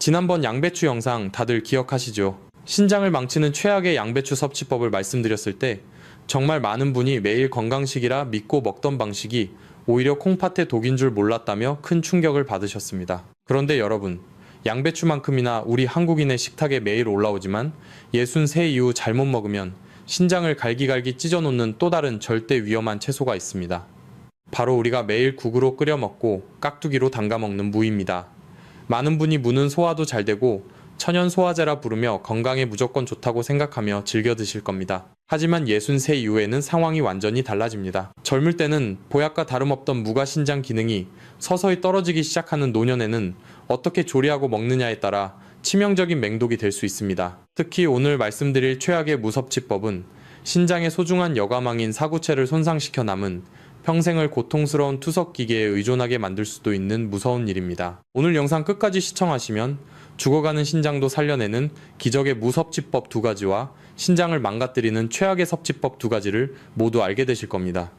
지난번 양배추 영상 다들 기억하시죠? 신장을 망치는 최악의 양배추 섭취법을 말씀드렸을 때 정말 많은 분이 매일 건강식이라 믿고 먹던 방식이 오히려 콩팥에 독인 줄 몰랐다며 큰 충격을 받으셨습니다. 그런데 여러분, 양배추만큼이나 우리 한국인의 식탁에 매일 올라오지만 63 이후 잘못 먹으면 신장을 갈기갈기 찢어놓는 또 다른 절대 위험한 채소가 있습니다. 바로 우리가 매일 국으로 끓여 먹고 깍두기로 담가 먹는 무입니다. 많은 분이 무는 소화도 잘 되고 천연 소화제라 부르며 건강에 무조건 좋다고 생각하며 즐겨 드실 겁니다. 하지만 63 이후에는 상황이 완전히 달라집니다. 젊을 때는 보약과 다름없던 무가 신장 기능이 서서히 떨어지기 시작하는 노년에는 어떻게 조리하고 먹느냐에 따라 치명적인 맹독이 될 수 있습니다. 특히 오늘 말씀드릴 최악의 무섭치법은 신장의 소중한 여과망인 사구체를 손상시켜 남은 평생을 고통스러운 투석기계에 의존하게 만들 수도 있는 무서운 일입니다. 오늘 영상 끝까지 시청하시면 죽어가는 신장도 살려내는 기적의 무섭치법 2가지와 신장을 망가뜨리는 최악의 섭취법 2가지를 모두 알게 되실 겁니다.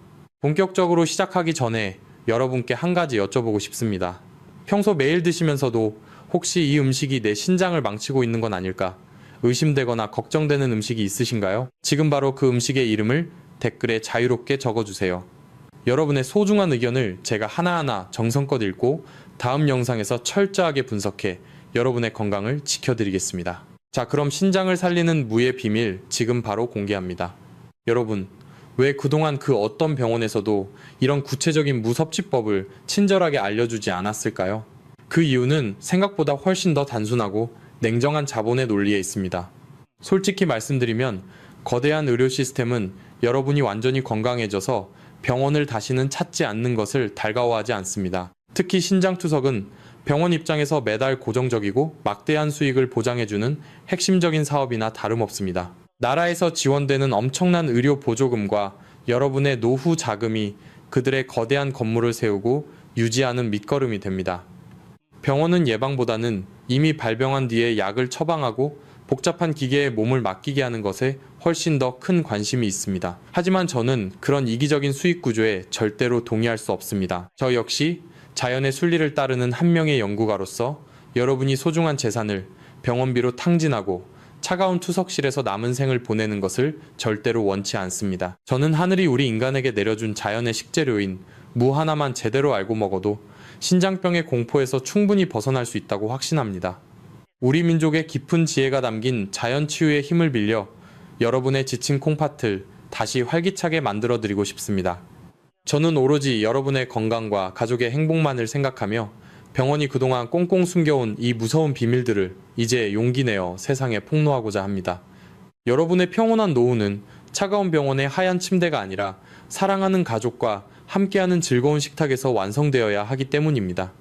본격적으로 시작하기 전에 여러분께 한 가지 여쭤보고 싶습니다. 평소 매일 드시면서도 혹시 이 음식이 내 신장을 망치고 있는 건 아닐까 의심되거나 걱정되는 음식이 있으신가요? 지금 바로 그 음식의 이름을 댓글에 자유롭게 적어주세요. 여러분의 소중한 의견을 제가 하나하나 정성껏 읽고 다음 영상에서 철저하게 분석해 여러분의 건강을 지켜드리겠습니다. 자, 그럼 신장을 살리는 무의 비밀 지금 바로 공개합니다. 여러분, 왜 그동안 그 어떤 병원에서도 이런 구체적인 무섭치법을 친절하게 알려주지 않았을까요? 그 이유는 생각보다 훨씬 더 단순하고 냉정한 자본의 논리에 있습니다. 솔직히 말씀드리면 거대한 의료 시스템은 여러분이 완전히 건강해져서 병원을 다시는 찾지 않는 것을 달가워하지 않습니다. 특히 신장투석은 병원 입장에서 매달 고정적이고 막대한 수익을 보장해주는 핵심적인 사업이나 다름없습니다. 나라에서 지원되는 엄청난 의료 보조금과 여러분의 노후 자금이 그들의 거대한 건물을 세우고 유지하는 밑거름이 됩니다. 병원은 예방보다는 이미 발병한 뒤에 약을 처방하고 복잡한 기계에 몸을 맡기게 하는 것에 훨씬 더 큰 관심이 있습니다. 하지만 저는 그런 이기적인 수익 구조에 절대로 동의할 수 없습니다. 저 역시 자연의 순리를 따르는 한 명의 연구가로서 여러분이 소중한 재산을 병원비로 탕진하고 차가운 투석실에서 남은 생을 보내는 것을 절대로 원치 않습니다. 저는 하늘이 우리 인간에게 내려준 자연의 식재료인 무 하나만 제대로 알고 먹어도 신장병의 공포에서 충분히 벗어날 수 있다고 확신합니다. 우리 민족의 깊은 지혜가 담긴 자연치유의 힘을 빌려 여러분의 지친 콩팥을 다시 활기차게 만들어드리고 싶습니다. 저는 오로지 여러분의 건강과 가족의 행복만을 생각하며 병원이 그동안 꽁꽁 숨겨온 이 무서운 비밀들을 이제 용기 내어 세상에 폭로하고자 합니다. 여러분의 평온한 노후는 차가운 병원의 하얀 침대가 아니라 사랑하는 가족과 함께하는 즐거운 식탁에서 완성되어야 하기 때문입니다.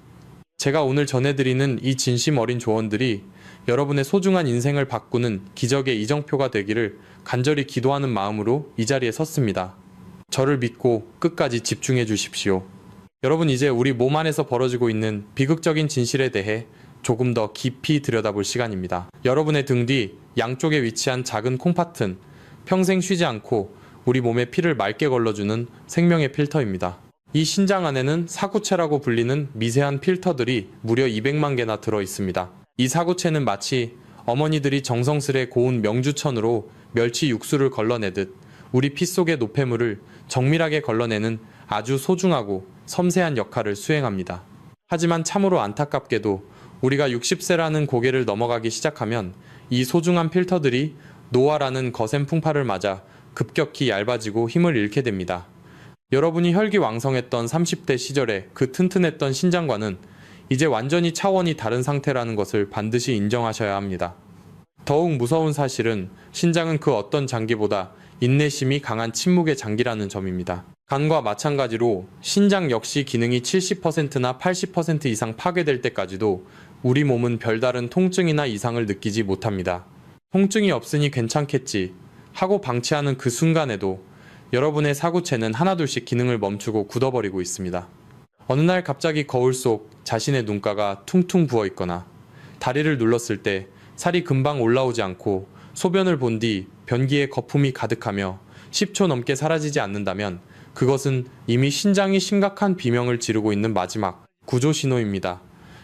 제가 오늘 전해드리는 이 진심 어린 조언들이 여러분의 소중한 인생을 바꾸는 기적의 이정표가 되기를 간절히 기도하는 마음으로 이 자리에 섰습니다. 저를 믿고 끝까지 집중해 주십시오. 여러분, 이제 우리 몸 안에서 벌어지고 있는 비극적인 진실에 대해 조금 더 깊이 들여다볼 시간입니다. 여러분의 등 뒤 양쪽에 위치한 작은 콩팥은 평생 쉬지 않고 우리 몸의 피를 맑게 걸러주는 생명의 필터입니다. 이 신장 안에는 사구체라고 불리는 미세한 필터들이 무려 200만 개나 들어 있습니다. 이 사구체는 마치 어머니들이 정성스레 고운 명주천으로 멸치 육수를 걸러내듯 우리 피 속의 노폐물을 정밀하게 걸러내는 아주 소중하고 섬세한 역할을 수행합니다. 하지만 참으로 안타깝게도 우리가 60세라는 고개를 넘어가기 시작하면 이 소중한 필터들이 노화라는 거센 풍파를 맞아 급격히 얇아지고 힘을 잃게 됩니다. 여러분이 혈기왕성했던 30대 시절에 그 튼튼했던 신장과는 이제 완전히 차원이 다른 상태라는 것을 반드시 인정하셔야 합니다. 더욱 무서운 사실은 신장은 그 어떤 장기보다 인내심이 강한 침묵의 장기라는 점입니다. 간과 마찬가지로 신장 역시 기능이 70%나 80% 이상 파괴될 때까지도 우리 몸은 별다른 통증이나 이상을 느끼지 못합니다. 통증이 없으니 괜찮겠지 하고 방치하는 그 순간에도 여러분의 사구체는 하나둘씩 기능을 멈추고 굳어버리고 있습니다. 어느 날 갑자기 거울 속 자신의 눈가가 퉁퉁 부어있거나 다리를 눌렀을 때 살이 금방 올라오지 않고 소변을 본 뒤 변기에 거품이 가득하며 10초 넘게 사라지지 않는다면 그것은 이미 신장이 심각한 비명을 지르고 있는 마지막 구조 신호입니다.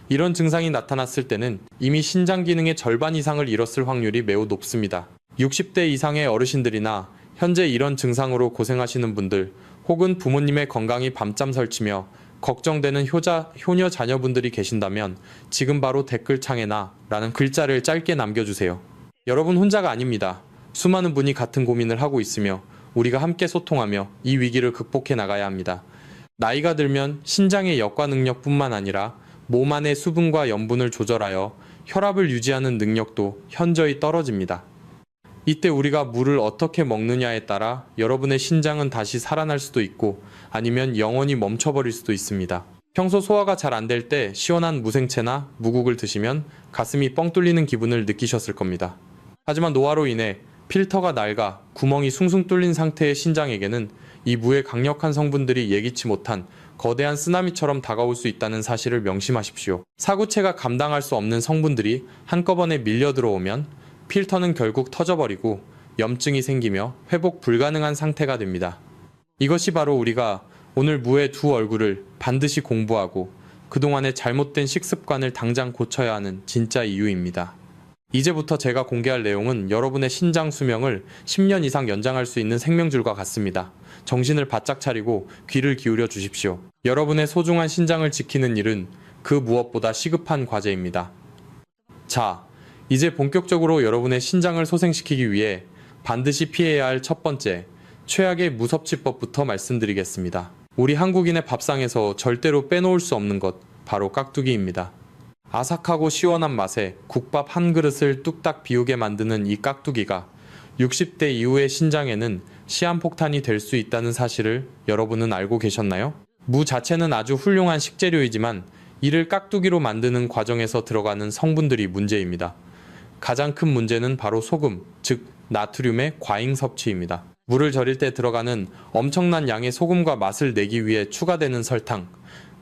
이런 증상이 나타났을 때는 이미 신장 기능의 절반 이상을 잃었을 확률이 매우 높습니다. 60대 이상의 어르신들이나 현재 이런 증상으로 고생하시는 분들 혹은 부모님의 건강이 밤잠 설치며 걱정되는 효녀 자녀분들이 계신다면 지금 바로 댓글창에나 라는 글자를 짧게 남겨주세요. 여러분 혼자가 아닙니다. 수많은 분이 같은 고민을 하고 있으며 우리가 함께 소통하며 이 위기를 극복해 나가야 합니다. 나이가 들면 신장의 역과 능력뿐만 아니라 몸 안의 수분과 염분을 조절하여 혈압을 유지하는 능력도 현저히 떨어집니다. 이때 우리가 물을 어떻게 먹느냐에 따라 여러분의 신장은 다시 살아날 수도 있고 아니면 영원히 멈춰버릴 수도 있습니다. 평소 소화가 잘 안 될 때 시원한 무생채나 무국을 드시면 가슴이 뻥 뚫리는 기분을 느끼셨을 겁니다. 하지만 노화로 인해 필터가 낡아 구멍이 숭숭 뚫린 상태의 신장에게는 이 무의 강력한 성분들이 예기치 못한 거대한 쓰나미처럼 다가올 수 있다는 사실을 명심하십시오. 사구체가 감당할 수 없는 성분들이 한꺼번에 밀려 들어오면 필터는 결국 터져버리고 염증이 생기며 회복 불가능한 상태가 됩니다. 이것이 바로 우리가 오늘 무의 두 얼굴을 반드시 공부하고 그동안의 잘못된 식습관을 당장 고쳐야 하는 진짜 이유입니다. 이제부터 제가 공개할 내용은 여러분의 신장 수명을 10년 이상 연장할 수 있는 생명줄과 같습니다. 정신을 바짝 차리고 귀를 기울여 주십시오. 여러분의 소중한 신장을 지키는 일은 그 무엇보다 시급한 과제입니다. 자, 이제 본격적으로 여러분의 신장을 소생시키기 위해 반드시 피해야 할 첫 번째, 최악의 무섭지법부터 말씀드리겠습니다. 우리 한국인의 밥상에서 절대로 빼놓을 수 없는 것, 바로 깍두기입니다. 아삭하고 시원한 맛에 국밥 한 그릇을 뚝딱 비우게 만드는 이 깍두기가 60대 이후의 신장에는 시한폭탄이 될 수 있다는 사실을 여러분은 알고 계셨나요? 무 자체는 아주 훌륭한 식재료이지만 이를 깍두기로 만드는 과정에서 들어가는 성분들이 문제입니다. 가장 큰 문제는 바로 소금, 즉 나트륨의 과잉 섭취입니다. 물을 절일 때 들어가는 엄청난 양의 소금과 맛을 내기 위해 추가되는 설탕,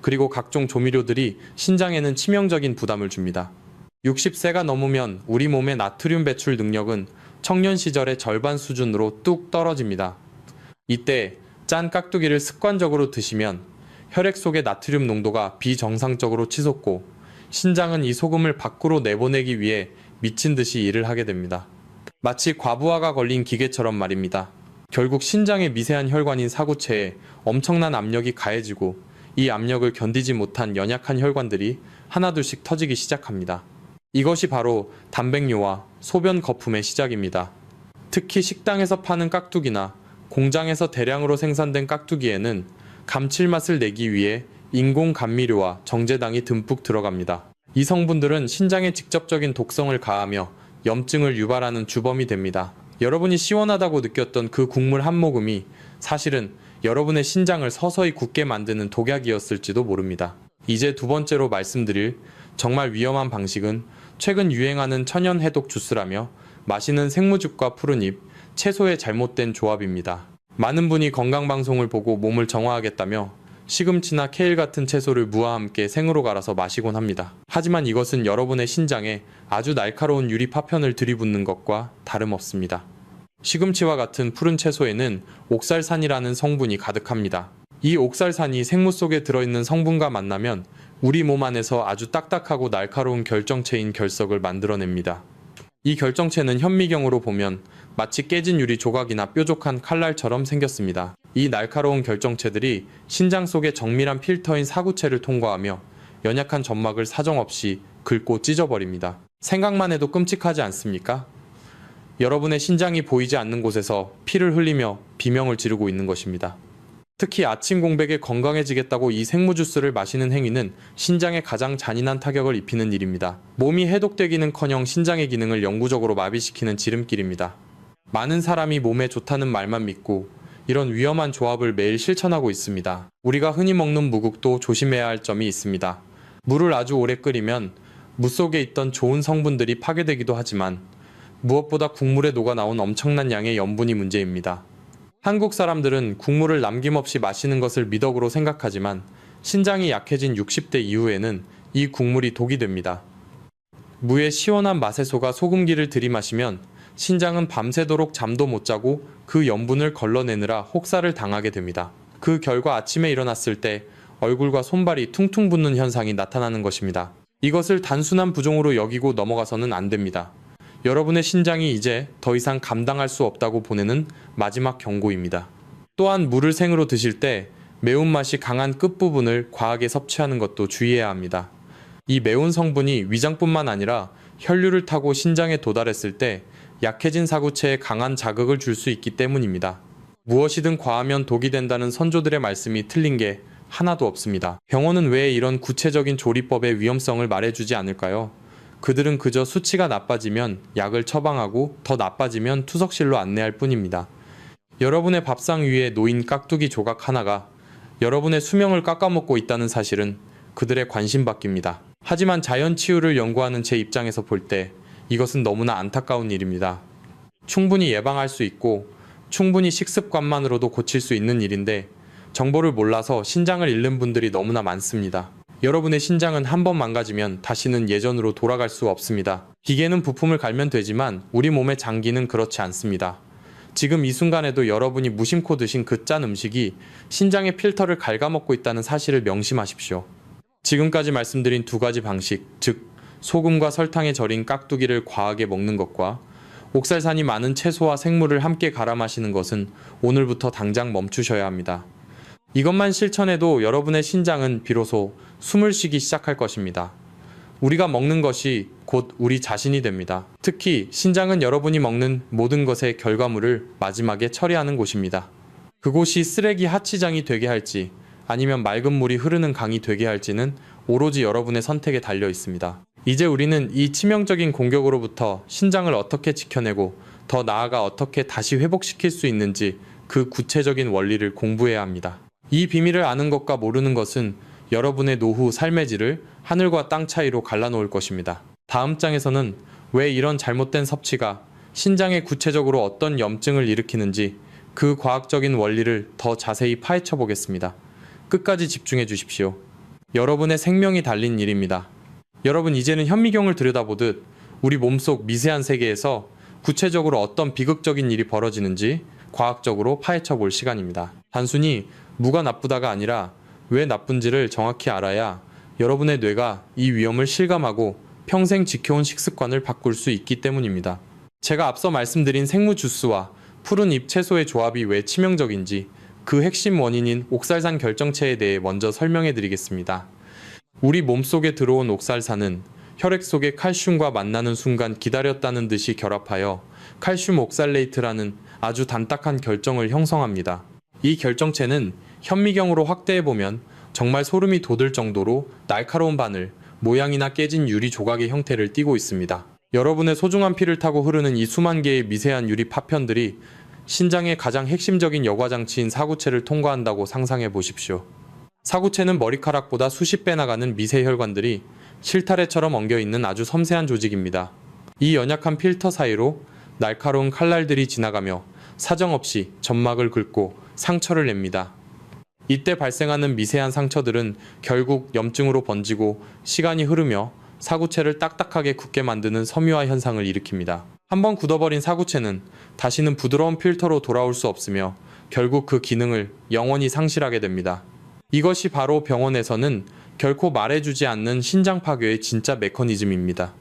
그리고 각종 조미료들이 신장에는 치명적인 부담을 줍니다. 60세가 넘으면 우리 몸의 나트륨 배출 능력은 청년 시절의 절반 수준으로 뚝 떨어집니다. 이때 짠 깍두기를 습관적으로 드시면 혈액 속의 나트륨 농도가 비정상적으로 치솟고 신장은 이 소금을 밖으로 내보내기 위해 미친 듯이 일을 하게 됩니다. 마치 과부하가 걸린 기계처럼 말입니다. 결국 신장의 미세한 혈관인 사구체에 엄청난 압력이 가해지고 이 압력을 견디지 못한 연약한 혈관들이 하나둘씩 터지기 시작합니다. 이것이 바로 단백뇨와 소변 거품의 시작입니다. 특히 식당에서 파는 깍두기나 공장에서 대량으로 생산된 깍두기에는 감칠맛을 내기 위해 인공 감미료와 정제당이 듬뿍 들어갑니다. 이 성분들은 신장에 직접적인 독성을 가하며 염증을 유발하는 주범이 됩니다. 여러분이 시원하다고 느꼈던 그 국물 한 모금이 사실은 여러분의 신장을 서서히 굳게 만드는 독약이었을지도 모릅니다. 이제 두 번째로 말씀드릴 정말 위험한 방식은 최근 유행하는 천연 해독 주스라며 마시는 생무즙과 푸른잎, 채소의 잘못된 조합입니다. 많은 분이 건강방송을 보고 몸을 정화하겠다며 시금치나 케일 같은 채소를 무와 함께 생으로 갈아서 마시곤 합니다. 하지만 이것은 여러분의 신장에 아주 날카로운 유리 파편을 들이붓는 것과 다름없습니다. 시금치와 같은 푸른 채소에는 옥살산이라는 성분이 가득합니다. 이 옥살산이 생무 속에 들어있는 성분과 만나면 우리 몸 안에서 아주 딱딱하고 날카로운 결정체인 결석을 만들어냅니다. 이 결정체는 현미경으로 보면 마치 깨진 유리 조각이나 뾰족한 칼날처럼 생겼습니다. 이 날카로운 결정체들이 신장 속의 정밀한 필터인 사구체를 통과하며 연약한 점막을 사정없이 긁고 찢어버립니다. 생각만 해도 끔찍하지 않습니까? 여러분의 신장이 보이지 않는 곳에서 피를 흘리며 비명을 지르고 있는 것입니다. 특히 아침 공백에 건강해지겠다고 이 생무주스를 마시는 행위는 신장에 가장 잔인한 타격을 입히는 일입니다. 몸이 해독되기는커녕 신장의 기능을 영구적으로 마비시키는 지름길입니다. 많은 사람이 몸에 좋다는 말만 믿고 이런 위험한 조합을 매일 실천하고 있습니다. 우리가 흔히 먹는 무국도 조심해야 할 점이 있습니다. 물을 아주 오래 끓이면 무 속에 있던 좋은 성분들이 파괴되기도 하지만 무엇보다 국물에 녹아나온 엄청난 양의 염분이 문제입니다. 한국 사람들은 국물을 남김없이 마시는 것을 미덕으로 생각하지만 신장이 약해진 60대 이후에는 이 국물이 독이 됩니다. 무의 시원한 맛에 속아 소금기를 들이마시면 신장은 밤새도록 잠도 못 자고 그 염분을 걸러내느라 혹사를 당하게 됩니다. 그 결과 아침에 일어났을 때 얼굴과 손발이 퉁퉁 붓는 현상이 나타나는 것입니다. 이것을 단순한 부종으로 여기고 넘어가서는 안 됩니다. 여러분의 신장이 이제 더 이상 감당할 수 없다고 보내는 마지막 경고입니다. 또한 물을 생으로 드실 때 매운맛이 강한 끝부분을 과하게 섭취하는 것도 주의해야 합니다. 이 매운 성분이 위장뿐만 아니라 혈류를 타고 신장에 도달했을 때 약해진 사구체에 강한 자극을 줄 수 있기 때문입니다. 무엇이든 과하면 독이 된다는 선조들의 말씀이 틀린 게 하나도 없습니다. 병원은 왜 이런 구체적인 조리법의 위험성을 말해주지 않을까요? 그들은 그저 수치가 나빠지면 약을 처방하고 더 나빠지면 투석실로 안내할 뿐입니다. 여러분의 밥상 위에 놓인 깍두기 조각 하나가 여러분의 수명을 깎아먹고 있다는 사실은 그들의 관심밖입니다. 하지만 자연 치유를 연구하는 제 입장에서 볼 때 이것은 너무나 안타까운 일입니다. 충분히 예방할 수 있고 충분히 식습관만으로도 고칠 수 있는 일인데 정보를 몰라서 신장을 잃는 분들이 너무나 많습니다. 여러분의 신장은 한번 망가지면 다시는 예전으로 돌아갈 수 없습니다. 기계는 부품을 갈면 되지만 우리 몸의 장기는 그렇지 않습니다. 지금 이 순간에도 여러분이 무심코 드신 그 짠 음식이 신장의 필터를 갉아먹고 있다는 사실을 명심하십시오. 지금까지 말씀드린 두 가지 방식, 즉 소금과 설탕에 절인 깍두기를 과하게 먹는 것과 옥살산이 많은 채소와 생물을 함께 갈아 마시는 것은 오늘부터 당장 멈추셔야 합니다. 이것만 실천해도 여러분의 신장은 비로소 숨을 쉬기 시작할 것입니다. 우리가 먹는 것이 곧 우리 자신이 됩니다. 특히 신장은 여러분이 먹는 모든 것의 결과물을 마지막에 처리하는 곳입니다. 그곳이 쓰레기 하치장이 되게 할지 아니면 맑은 물이 흐르는 강이 되게 할지는 오로지 여러분의 선택에 달려 있습니다. 이제 우리는 이 치명적인 공격으로부터 신장을 어떻게 지켜내고 더 나아가 어떻게 다시 회복시킬 수 있는지 그 구체적인 원리를 공부해야 합니다. 이 비밀을 아는 것과 모르는 것은 여러분의 노후 삶의 질을 하늘과 땅 차이로 갈라놓을 것입니다. 다음 장에서는 왜 이런 잘못된 섭취가 신장에 구체적으로 어떤 염증을 일으키는지 그 과학적인 원리를 더 자세히 파헤쳐 보겠습니다. 끝까지 집중해 주십시오. 여러분의 생명이 달린 일입니다. 여러분, 이제는 현미경을 들여다보듯 우리 몸속 미세한 세계에서 구체적으로 어떤 비극적인 일이 벌어지는지 과학적으로 파헤쳐 볼 시간입니다. 단순히 무가 나쁘다가 아니라 왜 나쁜지를 정확히 알아야 여러분의 뇌가 이 위험을 실감하고 평생 지켜온 식습관을 바꿀 수 있기 때문입니다. 제가 앞서 말씀드린 생무 주스와 푸른 잎 채소의 조합이 왜 치명적인지 그 핵심 원인인 옥살산 결정체에 대해 먼저 설명해 드리겠습니다. 우리 몸속에 들어온 옥살산은 혈액 속의 칼슘과 만나는 순간 기다렸다는 듯이 결합하여 칼슘 옥살레이트라는 아주 단딱한 결정을 형성합니다. 이 결정체는 현미경으로 확대해보면 정말 소름이 돋을 정도로 날카로운 바늘, 모양이나 깨진 유리 조각의 형태를 띠고 있습니다. 여러분의 소중한 피를 타고 흐르는 이 수만 개의 미세한 유리 파편들이 신장의 가장 핵심적인 여과장치인 사구체를 통과한다고 상상해 보십시오. 사구체는 머리카락보다 수십 배 나가는 미세 혈관들이 실타래처럼 엉겨있는 아주 섬세한 조직입니다. 이 연약한 필터 사이로 날카로운 칼날들이 지나가며 사정없이 점막을 긁고 상처를 냅니다. 이때 발생하는 미세한 상처들은 결국 염증으로 번지고 시간이 흐르며 사구체를 딱딱하게 굳게 만드는 섬유화 현상을 일으킵니다. 한번 굳어버린 사구체는 다시는 부드러운 필터로 돌아올 수 없으며 결국 그 기능을 영원히 상실하게 됩니다. 이것이 바로 병원에서는 결코 말해주지 않는 신장 파괴의 진짜 메커니즘입니다.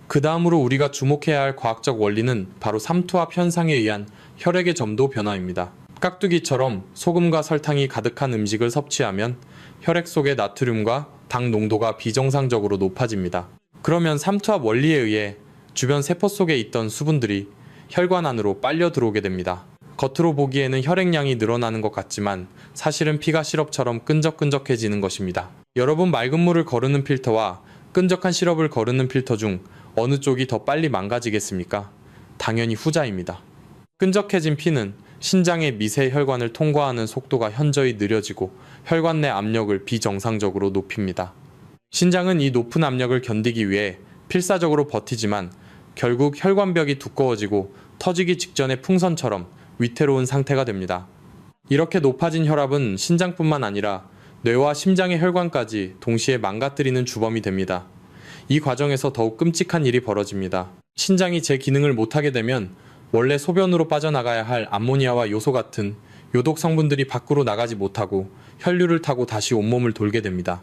그 다음으로 우리가 주목해야 할 과학적 원리는 바로 삼투압 현상에 의한 혈액의 점도 변화입니다. 깍두기처럼 소금과 설탕이 가득한 음식을 섭취하면 혈액 속의 나트륨과 당 농도가 비정상적으로 높아집니다. 그러면 삼투압 원리에 의해 주변 세포 속에 있던 수분들이 혈관 안으로 빨려 들어오게 됩니다. 겉으로 보기에는 혈액량이 늘어나는 것 같지만 사실은 피가 시럽처럼 끈적끈적해지는 것입니다. 여러분, 맑은 물을 거르는 필터와 끈적한 시럽을 거르는 필터 중 어느 쪽이 더 빨리 망가지겠습니까? 당연히 후자입니다. 끈적해진 피는 신장의 미세 혈관을 통과하는 속도가 현저히 느려지고 혈관 내 압력을 비정상적으로 높입니다. 신장은 이 높은 압력을 견디기 위해 필사적으로 버티지만 결국 혈관벽이 두꺼워지고 터지기 직전의 풍선처럼 위태로운 상태가 됩니다. 이렇게 높아진 혈압은 신장뿐만 아니라 뇌와 심장의 혈관까지 동시에 망가뜨리는 주범이 됩니다. 이 과정에서 더욱 끔찍한 일이 벌어집니다. 신장이 제 기능을 못하게 되면 원래 소변으로 빠져나가야 할 암모니아와 요소 같은 요독 성분들이 밖으로 나가지 못하고 혈류를 타고 다시 온몸을 돌게 됩니다.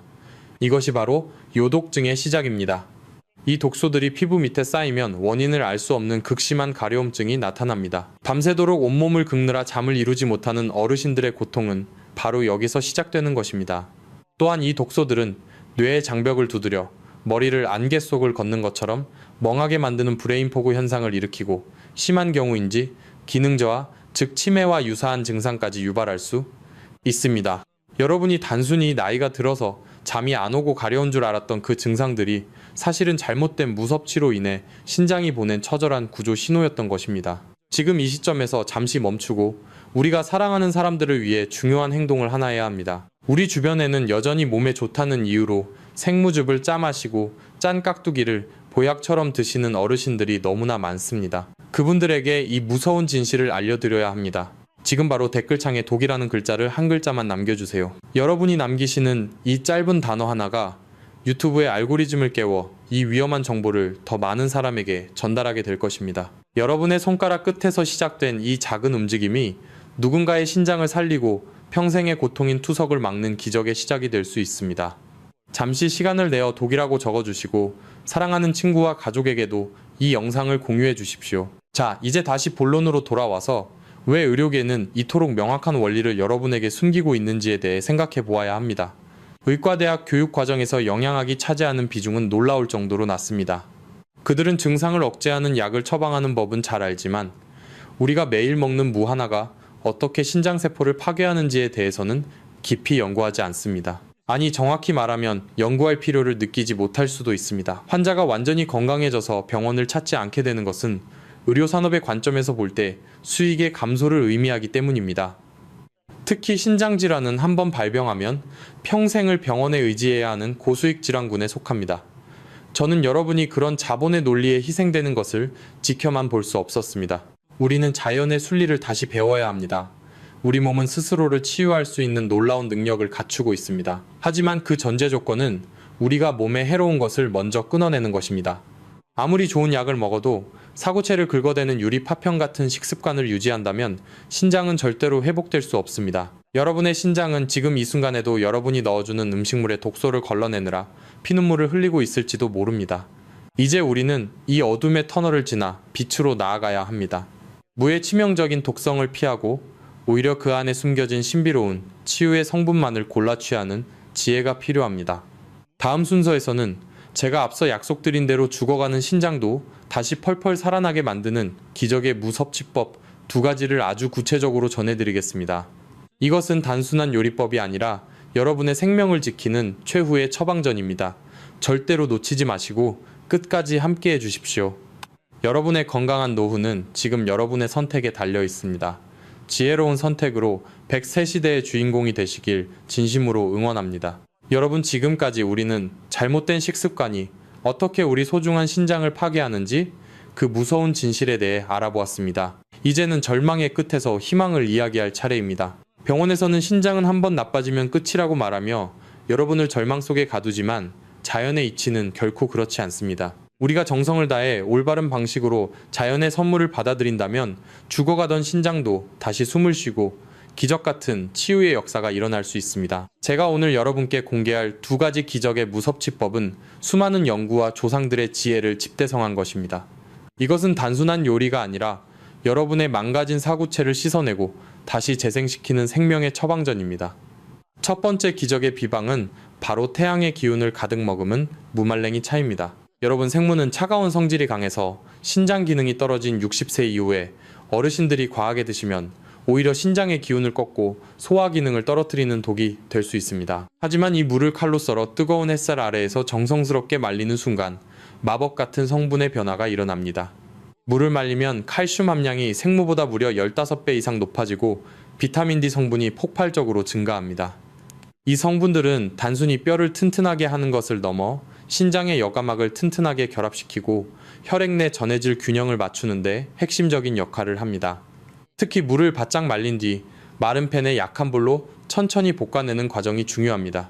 이것이 바로 요독증의 시작입니다. 이 독소들이 피부 밑에 쌓이면 원인을 알 수 없는 극심한 가려움증이 나타납니다. 밤새도록 온몸을 긁느라 잠을 이루지 못하는 어르신들의 고통은 바로 여기서 시작되는 것입니다. 또한 이 독소들은 뇌의 장벽을 두드려 머리를 안개 속을 걷는 것처럼 멍하게 만드는 브레인 포구 현상을 일으키고 심한 경우인지 기능 저하, 즉 치매와 유사한 증상까지 유발할 수 있습니다. 여러분이 단순히 나이가 들어서 잠이 안 오고 가려운 줄 알았던 그 증상들이 사실은 잘못된 무섭치로 인해 신장이 보낸 처절한 구조 신호였던 것입니다. 지금 이 시점에서 잠시 멈추고 우리가 사랑하는 사람들을 위해 중요한 행동을 하나 해야 합니다. 우리 주변에는 여전히 몸에 좋다는 이유로 생무즙을 짜 마시고 짠 깍두기를 보약처럼 드시는 어르신들이 너무나 많습니다. 그분들에게 이 무서운 진실을 알려드려야 합니다. 지금 바로 댓글창에 독이라는 글자를 한 글자만 남겨주세요. 여러분이 남기시는 이 짧은 단어 하나가 유튜브의 알고리즘을 깨워 이 위험한 정보를 더 많은 사람에게 전달하게 될 것입니다. 여러분의 손가락 끝에서 시작된 이 작은 움직임이 누군가의 신장을 살리고 평생의 고통인 투석을 막는 기적의 시작이 될 수 있습니다. 잠시 시간을 내어 독이라고 적어주시고 사랑하는 친구와 가족에게도 이 영상을 공유해 주십시오. 자, 이제 다시 본론으로 돌아와서 왜 의료계는 이토록 명확한 원리를 여러분에게 숨기고 있는지에 대해 생각해 보아야 합니다. 의과대학 교육과정에서 영양학이 차지하는 비중은 놀라울 정도로 낮습니다. 그들은 증상을 억제하는 약을 처방하는 법은 잘 알지만 우리가 매일 먹는 무 하나가 어떻게 신장세포를 파괴하는지에 대해서는 깊이 연구하지 않습니다. 아니, 정확히 말하면 연구할 필요를 느끼지 못할 수도 있습니다. 환자가 완전히 건강해져서 병원을 찾지 않게 되는 것은 의료산업의 관점에서 볼 때 수익의 감소를 의미하기 때문입니다. 특히 신장질환은 한번 발병하면 평생을 병원에 의지해야 하는 고수익 질환군에 속합니다. 저는 여러분이 그런 자본의 논리에 희생되는 것을 지켜만 볼 수 없었습니다. 우리는 자연의 순리를 다시 배워야 합니다. 우리 몸은 스스로를 치유할 수 있는 놀라운 능력을 갖추고 있습니다. 하지만 그 전제 조건은 우리가 몸에 해로운 것을 먼저 끊어내는 것입니다. 아무리 좋은 약을 먹어도 사고체를 긁어대는 유리 파편 같은 식습관을 유지한다면 신장은 절대로 회복될 수 없습니다. 여러분의 신장은 지금 이 순간에도 여러분이 넣어주는 음식물에 독소를 걸러내느라 피눈물을 흘리고 있을지도 모릅니다. 이제 우리는 이 어둠의 터널을 지나 빛으로 나아가야 합니다. 무의 치명적인 독성을 피하고 오히려 그 안에 숨겨진 신비로운 치유의 성분만을 골라 취하는 지혜가 필요합니다. 다음 순서에서는 제가 앞서 약속드린 대로 죽어가는 신장도 다시 펄펄 살아나게 만드는 기적의 무섭치법 2가지를 아주 구체적으로 전해드리겠습니다. 이것은 단순한 요리법이 아니라 여러분의 생명을 지키는 최후의 처방전입니다. 절대로 놓치지 마시고 끝까지 함께 해주십시오. 여러분의 건강한 노후는 지금 여러분의 선택에 달려 있습니다. 지혜로운 선택으로 103 시대의 주인공이 되시길 진심으로 응원합니다. 여러분, 지금까지 우리는 잘못된 식습관이 어떻게 우리 소중한 신장을 파괴하는지 그 무서운 진실에 대해 알아보았습니다. 이제는 절망의 끝에서 희망을 이야기할 차례입니다. 병원에서는 신장은 한번 나빠지면 끝이라고 말하며 여러분을 절망 속에 가두지만 자연의 이치는 결코 그렇지 않습니다. 우리가 정성을 다해 올바른 방식으로 자연의 선물을 받아들인다면 죽어가던 신장도 다시 숨을 쉬고 기적 같은 치유의 역사가 일어날 수 있습니다. 제가 오늘 여러분께 공개할 2가지 기적의 무섭치법은 수많은 연구와 조상들의 지혜를 집대성한 것입니다. 이것은 단순한 요리가 아니라 여러분의 망가진 사구체를 씻어내고 다시 재생시키는 생명의 처방전입니다. 첫 번째 기적의 비방은 바로 태양의 기운을 가득 머금은 무말랭이 차입니다. 여러분, 생무는 차가운 성질이 강해서 신장 기능이 떨어진 60세 이후에 어르신들이 과하게 드시면 오히려 신장의 기운을 꺾고 소화 기능을 떨어뜨리는 독이 될 수 있습니다. 하지만 이 물을 칼로 썰어 뜨거운 햇살 아래에서 정성스럽게 말리는 순간 마법 같은 성분의 변화가 일어납니다. 물을 말리면 칼슘 함량이 생무보다 무려 15배 이상 높아지고 비타민 D 성분이 폭발적으로 증가합니다. 이 성분들은 단순히 뼈를 튼튼하게 하는 것을 넘어 신장의 여과막을 튼튼하게 결합시키고 혈액 내 전해질 균형을 맞추는데 핵심적인 역할을 합니다. 특히 물을 바짝 말린 뒤 마른 팬에 약한 불로 천천히 볶아내는 과정이 중요합니다.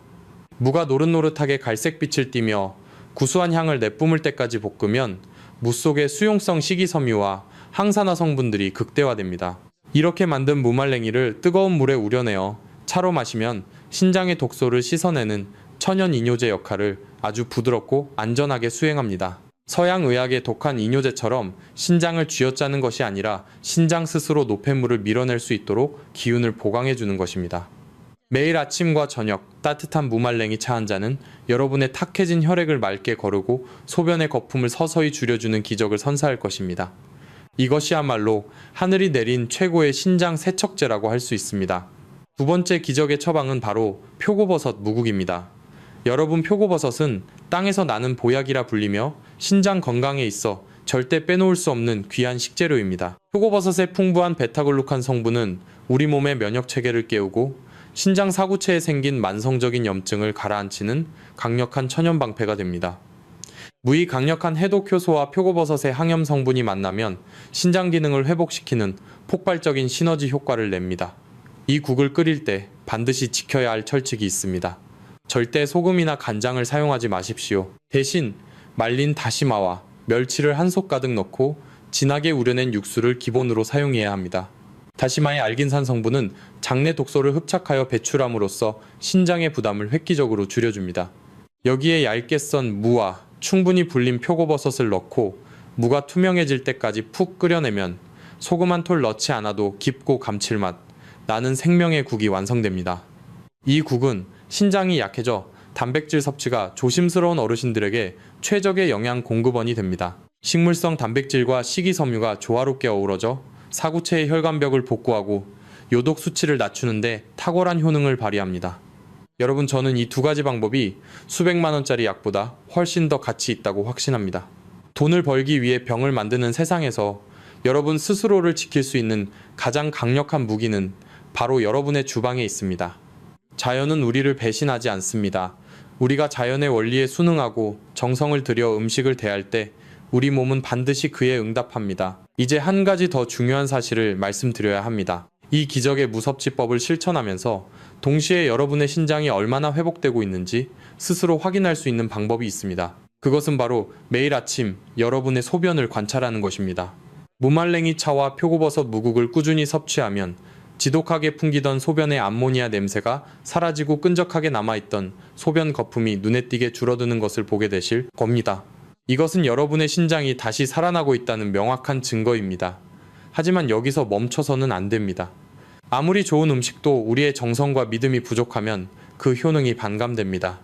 무가 노릇노릇하게 갈색빛을 띠며 구수한 향을 내뿜을 때까지 볶으면 무 속의 수용성 식이섬유와 항산화 성분들이 극대화됩니다. 이렇게 만든 무말랭이를 뜨거운 물에 우려내어 차로 마시면 신장의 독소를 씻어내는 천연 이뇨제 역할을 아주 부드럽고 안전하게 수행합니다. 서양 의학의 독한 이뇨제처럼 신장을 쥐어짜는 것이 아니라 신장 스스로 노폐물을 밀어낼 수 있도록 기운을 보강해주는 것입니다. 매일 아침과 저녁 따뜻한 무말랭이 차 한 잔은 여러분의 탁해진 혈액을 맑게 거르고 소변의 거품을 서서히 줄여주는 기적을 선사할 것입니다. 이것이야말로 하늘이 내린 최고의 신장 세척제라고 할 수 있습니다. 두 번째 기적의 처방은 바로 표고버섯 무국입니다. 여러분, 표고버섯은 땅에서 나는 보약이라 불리며 신장 건강에 있어 절대 빼놓을 수 없는 귀한 식재료입니다. 표고버섯의 풍부한 베타글루칸 성분은 우리 몸의 면역 체계를 깨우고 신장 사구체에 생긴 만성적인 염증을 가라앉히는 강력한 천연 방패가 됩니다. 무이 강력한 해독 효소와 표고버섯의 항염 성분이 만나면 신장 기능을 회복시키는 폭발적인 시너지 효과를 냅니다. 이 국을 끓일 때 반드시 지켜야 할 철칙이 있습니다. 절대 소금이나 간장을 사용하지 마십시오. 대신 말린 다시마와 멸치를 한 솥 가득 넣고 진하게 우려낸 육수를 기본으로 사용해야 합니다. 다시마의 알긴산 성분은 장내 독소를 흡착하여 배출함으로써 신장의 부담을 획기적으로 줄여줍니다. 여기에 얇게 썬 무와 충분히 불린 표고버섯을 넣고 무가 투명해질 때까지 푹 끓여내면 소금 한 톨 넣지 않아도 깊고 감칠맛 나는 생명의 국이 완성됩니다. 이 국은 신장이 약해져 단백질 섭취가 조심스러운 어르신들에게 최적의 영양 공급원이 됩니다. 식물성 단백질과 식이섬유가 조화롭게 어우러져 사구체의 혈관벽을 복구하고 요독 수치를 낮추는데 탁월한 효능을 발휘합니다. 여러분, 저는 이 두 가지 방법이 수백만 원짜리 약보다 훨씬 더 가치 있다고 확신합니다. 돈을 벌기 위해 병을 만드는 세상에서 여러분 스스로를 지킬 수 있는 가장 강력한 무기는 바로 여러분의 주방에 있습니다. 자연은 우리를 배신하지 않습니다. 우리가 자연의 원리에 순응하고 정성을 들여 음식을 대할 때 우리 몸은 반드시 그에 응답합니다. 이제 한 가지 더 중요한 사실을 말씀드려야 합니다. 이 기적의 무섭지법을 실천하면서 동시에 여러분의 신장이 얼마나 회복되고 있는지 스스로 확인할 수 있는 방법이 있습니다. 그것은 바로 매일 아침 여러분의 소변을 관찰하는 것입니다. 무말랭이 차와 표고버섯 무국을 꾸준히 섭취하면 지독하게 풍기던 소변의 암모니아 냄새가 사라지고 끈적하게 남아있던 소변 거품이 눈에 띄게 줄어드는 것을 보게 되실 겁니다. 이것은 여러분의 신장이 다시 살아나고 있다는 명확한 증거입니다. 하지만 여기서 멈춰서는 안 됩니다. 아무리 좋은 음식도 우리의 정성과 믿음이 부족하면 그 효능이 반감됩니다.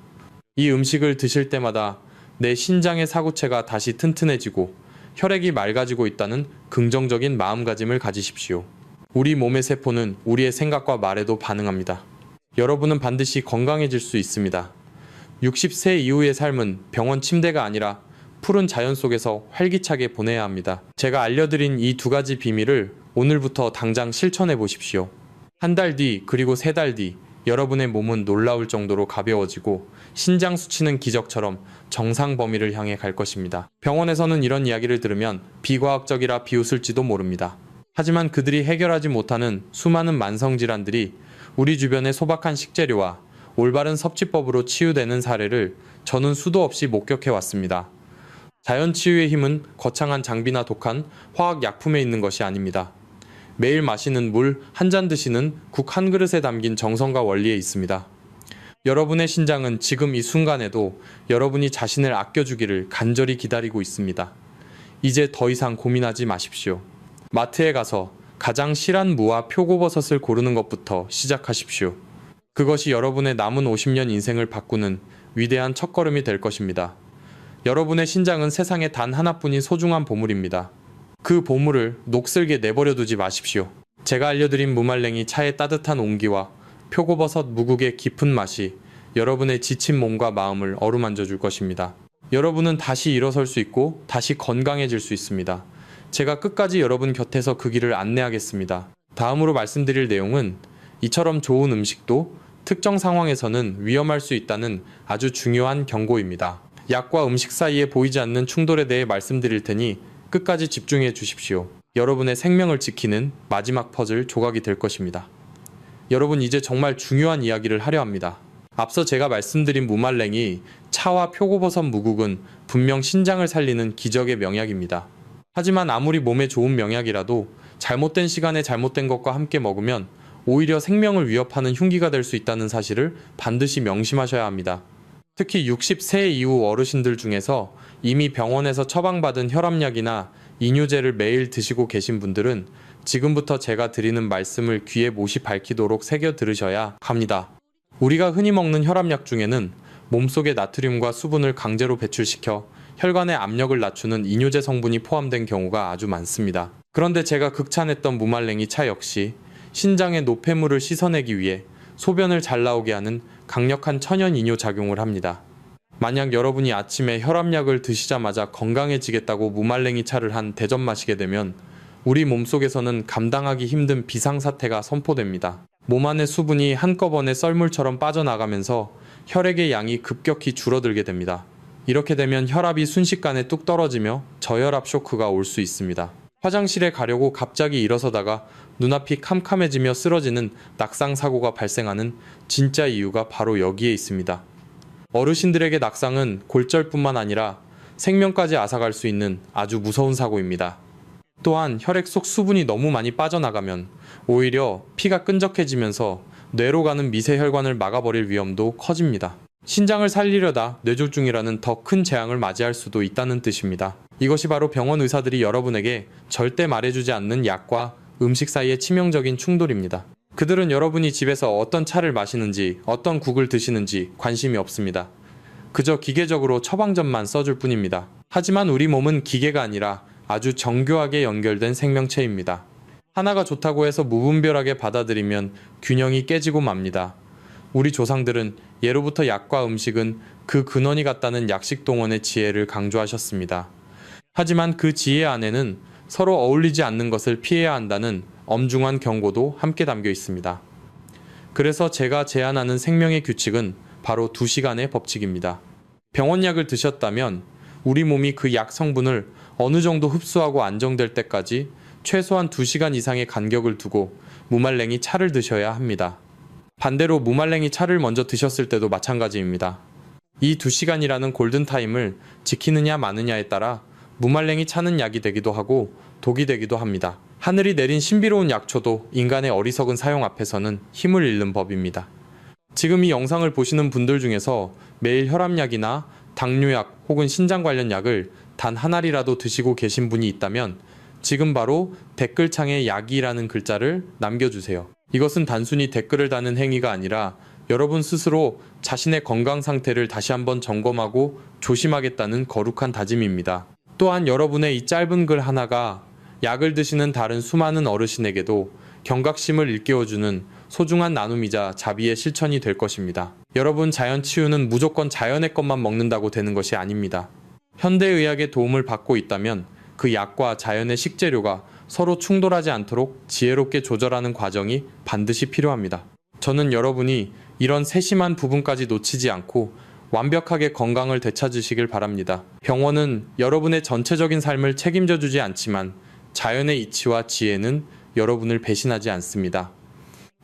이 음식을 드실 때마다 내 신장의 사구체가 다시 튼튼해지고 혈액이 맑아지고 있다는 긍정적인 마음가짐을 가지십시오. 우리 몸의 세포는 우리의 생각과 말에도 반응합니다. 여러분은 반드시 건강해질 수 있습니다. 60세 이후의 삶은 병원 침대가 아니라 푸른 자연 속에서 활기차게 보내야 합니다. 제가 알려드린 이 두 가지 비밀을 오늘부터 당장 실천해 보십시오. 한 달 뒤, 그리고 3달 뒤, 여러분의 몸은 놀라울 정도로 가벼워지고 신장 수치는 기적처럼 정상 범위를 향해 갈 것입니다. 병원에서는 이런 이야기를 들으면 비과학적이라 비웃을지도 모릅니다. 하지만 그들이 해결하지 못하는 수많은 만성질환들이 우리 주변의 소박한 식재료와 올바른 섭취법으로 치유되는 사례를 저는 수도 없이 목격해 왔습니다. 자연 치유의 힘은 거창한 장비나 독한 화학 약품에 있는 것이 아닙니다. 매일 마시는 물 한 잔 드시는 국 한 그릇에 담긴 정성과 원리에 있습니다. 여러분의 신장은 지금 이 순간에도 여러분이 자신을 아껴주기를 간절히 기다리고 있습니다. 이제 더 이상 고민하지 마십시오. 마트에 가서 가장 실한 무와 표고버섯을 고르는 것부터 시작하십시오. 그것이 여러분의 남은 50년 인생을 바꾸는 위대한 첫걸음이 될 것입니다. 여러분의 신장은 세상에 단 하나뿐인 소중한 보물입니다. 그 보물을 녹슬게 내버려 두지 마십시오. 제가 알려드린 무말랭이 차의 따뜻한 온기와 표고버섯 무국의 깊은 맛이 여러분의 지친 몸과 마음을 어루만져 줄 것입니다. 여러분은 다시 일어설 수 있고 다시 건강해질 수 있습니다. 제가 끝까지 여러분 곁에서 그 길을 안내하겠습니다. 다음으로 말씀드릴 내용은 이처럼 좋은 음식도 특정 상황에서는 위험할 수 있다는 아주 중요한 경고입니다. 약과 음식 사이에 보이지 않는 충돌에 대해 말씀드릴 테니 끝까지 집중해 주십시오. 여러분의 생명을 지키는 마지막 퍼즐 조각이 될 것입니다. 여러분, 이제 정말 중요한 이야기를 하려 합니다. 앞서 제가 말씀드린 무말랭이 차와 표고버섯 무국은 분명 신장을 살리는 기적의 명약입니다. 하지만 아무리 몸에 좋은 명약이라도 잘못된 시간에 잘못된 것과 함께 먹으면 오히려 생명을 위협하는 흉기가 될 수 있다는 사실을 반드시 명심하셔야 합니다. 특히 60세 이후 어르신들 중에서 이미 병원에서 처방받은 혈압약이나 이뇨제를 매일 드시고 계신 분들은 지금부터 제가 드리는 말씀을 귀에 못이 박히도록 새겨 들으셔야 합니다. 우리가 흔히 먹는 혈압약 중에는 몸속의 나트륨과 수분을 강제로 배출시켜 혈관의 압력을 낮추는 이뇨제 성분이 포함된 경우가 아주 많습니다. 그런데 제가 극찬했던 무말랭이 차 역시 신장의 노폐물을 씻어내기 위해 소변을 잘 나오게 하는 강력한 천연 이뇨 작용을 합니다. 만약 여러분이 아침에 혈압약을 드시자마자 건강해지겠다고 무말랭이 차를 한 대접 마시게 되면 우리 몸속에서는 감당하기 힘든 비상사태가 선포됩니다. 몸 안의 수분이 한꺼번에 썰물처럼 빠져나가면서 혈액의 양이 급격히 줄어들게 됩니다. 이렇게 되면 혈압이 순식간에 뚝 떨어지며 저혈압 쇼크가 올 수 있습니다. 화장실에 가려고 갑자기 일어서다가 눈앞이 캄캄해지며 쓰러지는 낙상 사고가 발생하는 진짜 이유가 바로 여기에 있습니다. 어르신들에게 낙상은 골절뿐만 아니라 생명까지 앗아갈 수 있는 아주 무서운 사고입니다. 또한 혈액 속 수분이 너무 많이 빠져나가면 오히려 피가 끈적해지면서 뇌로 가는 미세혈관을 막아버릴 위험도 커집니다. 신장을 살리려다 뇌졸중이라는 더 큰 재앙을 맞이할 수도 있다는 뜻입니다. 이것이 바로 병원 의사들이 여러분에게 절대 말해주지 않는 약과 음식 사이의 치명적인 충돌입니다. 그들은 여러분이 집에서 어떤 차를 마시는지, 어떤 국을 드시는지 관심이 없습니다. 그저 기계적으로 처방전만 써줄 뿐입니다. 하지만 우리 몸은 기계가 아니라 아주 정교하게 연결된 생명체입니다. 하나가 좋다고 해서 무분별하게 받아들이면 균형이 깨지고 맙니다. 우리 조상들은 예로부터 약과 음식은 그 근원이 같다는 약식동원의 지혜를 강조하셨습니다. 하지만 그 지혜 안에는 서로 어울리지 않는 것을 피해야 한다는 엄중한 경고도 함께 담겨 있습니다. 그래서 제가 제안하는 생명의 규칙은 바로 2시간의 법칙입니다. 병원약을 드셨다면 우리 몸이 그 약 성분을 어느 정도 흡수하고 안정될 때까지 최소한 2시간 이상의 간격을 두고 무말랭이 차를 드셔야 합니다. 반대로 무말랭이 차를 먼저 드셨을 때도 마찬가지입니다. 이 2시간이라는 골든타임을 지키느냐 마느냐에 따라 무말랭이 차는 약이 되기도 하고 독이 되기도 합니다. 하늘이 내린 신비로운 약초도 인간의 어리석은 사용 앞에서는 힘을 잃는 법입니다. 지금 이 영상을 보시는 분들 중에서 매일 혈압약이나 당뇨약 혹은 신장 관련 약을 단 한 알이라도 드시고 계신 분이 있다면 지금 바로 댓글창에 약이라는 글자를 남겨주세요. 이것은 단순히 댓글을 다는 행위가 아니라 여러분 스스로 자신의 건강 상태를 다시 한번 점검하고 조심하겠다는 거룩한 다짐입니다. 또한 여러분의 이 짧은 글 하나가 약을 드시는 다른 수많은 어르신에게도 경각심을 일깨워주는 소중한 나눔이자 자비의 실천이 될 것입니다. 여러분, 자연 치유는 무조건 자연의 것만 먹는다고 되는 것이 아닙니다. 현대의학의 도움을 받고 있다면 그 약과 자연의 식재료가 서로 충돌하지 않도록 지혜롭게 조절하는 과정이 반드시 필요합니다. 저는 여러분이 이런 세심한 부분까지 놓치지 않고 완벽하게 건강을 되찾으시길 바랍니다. 병원은 여러분의 전체적인 삶을 책임져 주지 않지만 자연의 이치와 지혜는 여러분을 배신하지 않습니다.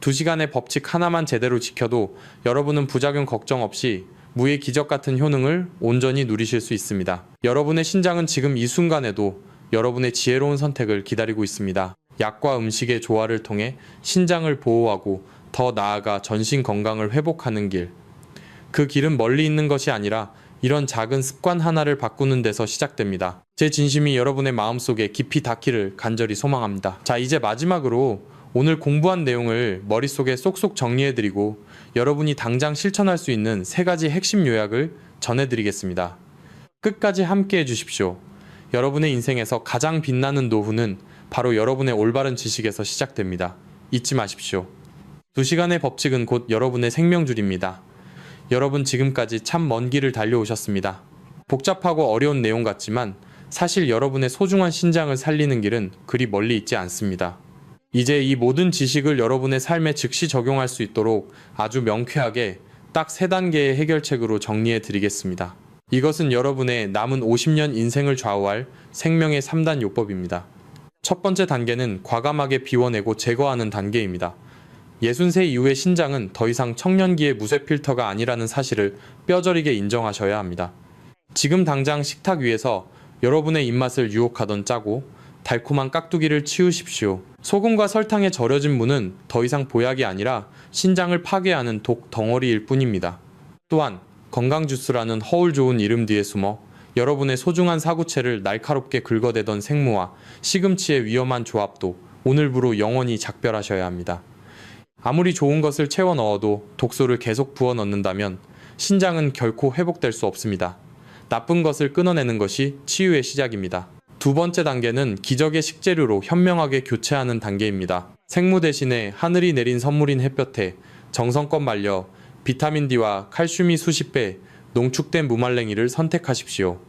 2시간의 법칙 하나만 제대로 지켜도 여러분은 부작용 걱정 없이 무의 기적 같은 효능을 온전히 누리실 수 있습니다. 여러분의 신장은 지금 이 순간에도 여러분의 지혜로운 선택을 기다리고 있습니다. 약과 음식의 조화를 통해 신장을 보호하고 더 나아가 전신 건강을 회복하는 길. 그 길은 멀리 있는 것이 아니라 이런 작은 습관 하나를 바꾸는 데서 시작됩니다. 제 진심이 여러분의 마음속에 깊이 닿기를 간절히 소망합니다. 자, 이제 마지막으로 오늘 공부한 내용을 머릿속에 쏙쏙 정리해드리고 여러분이 당장 실천할 수 있는 3가지 핵심 요약을 전해드리겠습니다. 끝까지 함께 해주십시오. 여러분의 인생에서 가장 빛나는 노후는 바로 여러분의 올바른 지식에서 시작됩니다. 잊지 마십시오. 2시간의 법칙은 곧 여러분의 생명줄입니다. 여러분, 지금까지 참 먼 길을 달려오셨습니다. 복잡하고 어려운 내용 같지만 사실 여러분의 소중한 신장을 살리는 길은 그리 멀리 있지 않습니다. 이제 이 모든 지식을 여러분의 삶에 즉시 적용할 수 있도록 아주 명쾌하게 딱 3단계의 해결책으로 정리해 드리겠습니다. 이것은 여러분의 남은 50년 인생을 좌우할 생명의 3단 요법입니다. 첫 번째 단계는 과감하게 비워내고 제거하는 단계입니다. 60세 이후의 신장은 더 이상 청년기의 무쇠 필터가 아니라는 사실을 뼈저리게 인정하셔야 합니다. 지금 당장 식탁 위에서 여러분의 입맛을 유혹하던 짜고 달콤한 깍두기를 치우십시오. 소금과 설탕에 절여진 무는 더 이상 보약이 아니라 신장을 파괴하는 독 덩어리일 뿐입니다. 또한 건강주스라는 허울 좋은 이름 뒤에 숨어 여러분의 소중한 사구체를 날카롭게 긁어대던 생무와 시금치의 위험한 조합도 오늘부로 영원히 작별하셔야 합니다. 아무리 좋은 것을 채워 넣어도 독소를 계속 부어 넣는다면 신장은 결코 회복될 수 없습니다. 나쁜 것을 끊어내는 것이 치유의 시작입니다. 두 번째 단계는 기적의 식재료로 현명하게 교체하는 단계입니다. 생무 대신에 하늘이 내린 선물인 햇볕에 정성껏 말려 비타민 D와 칼슘이 수십 배 농축된 무말랭이를 선택하십시오.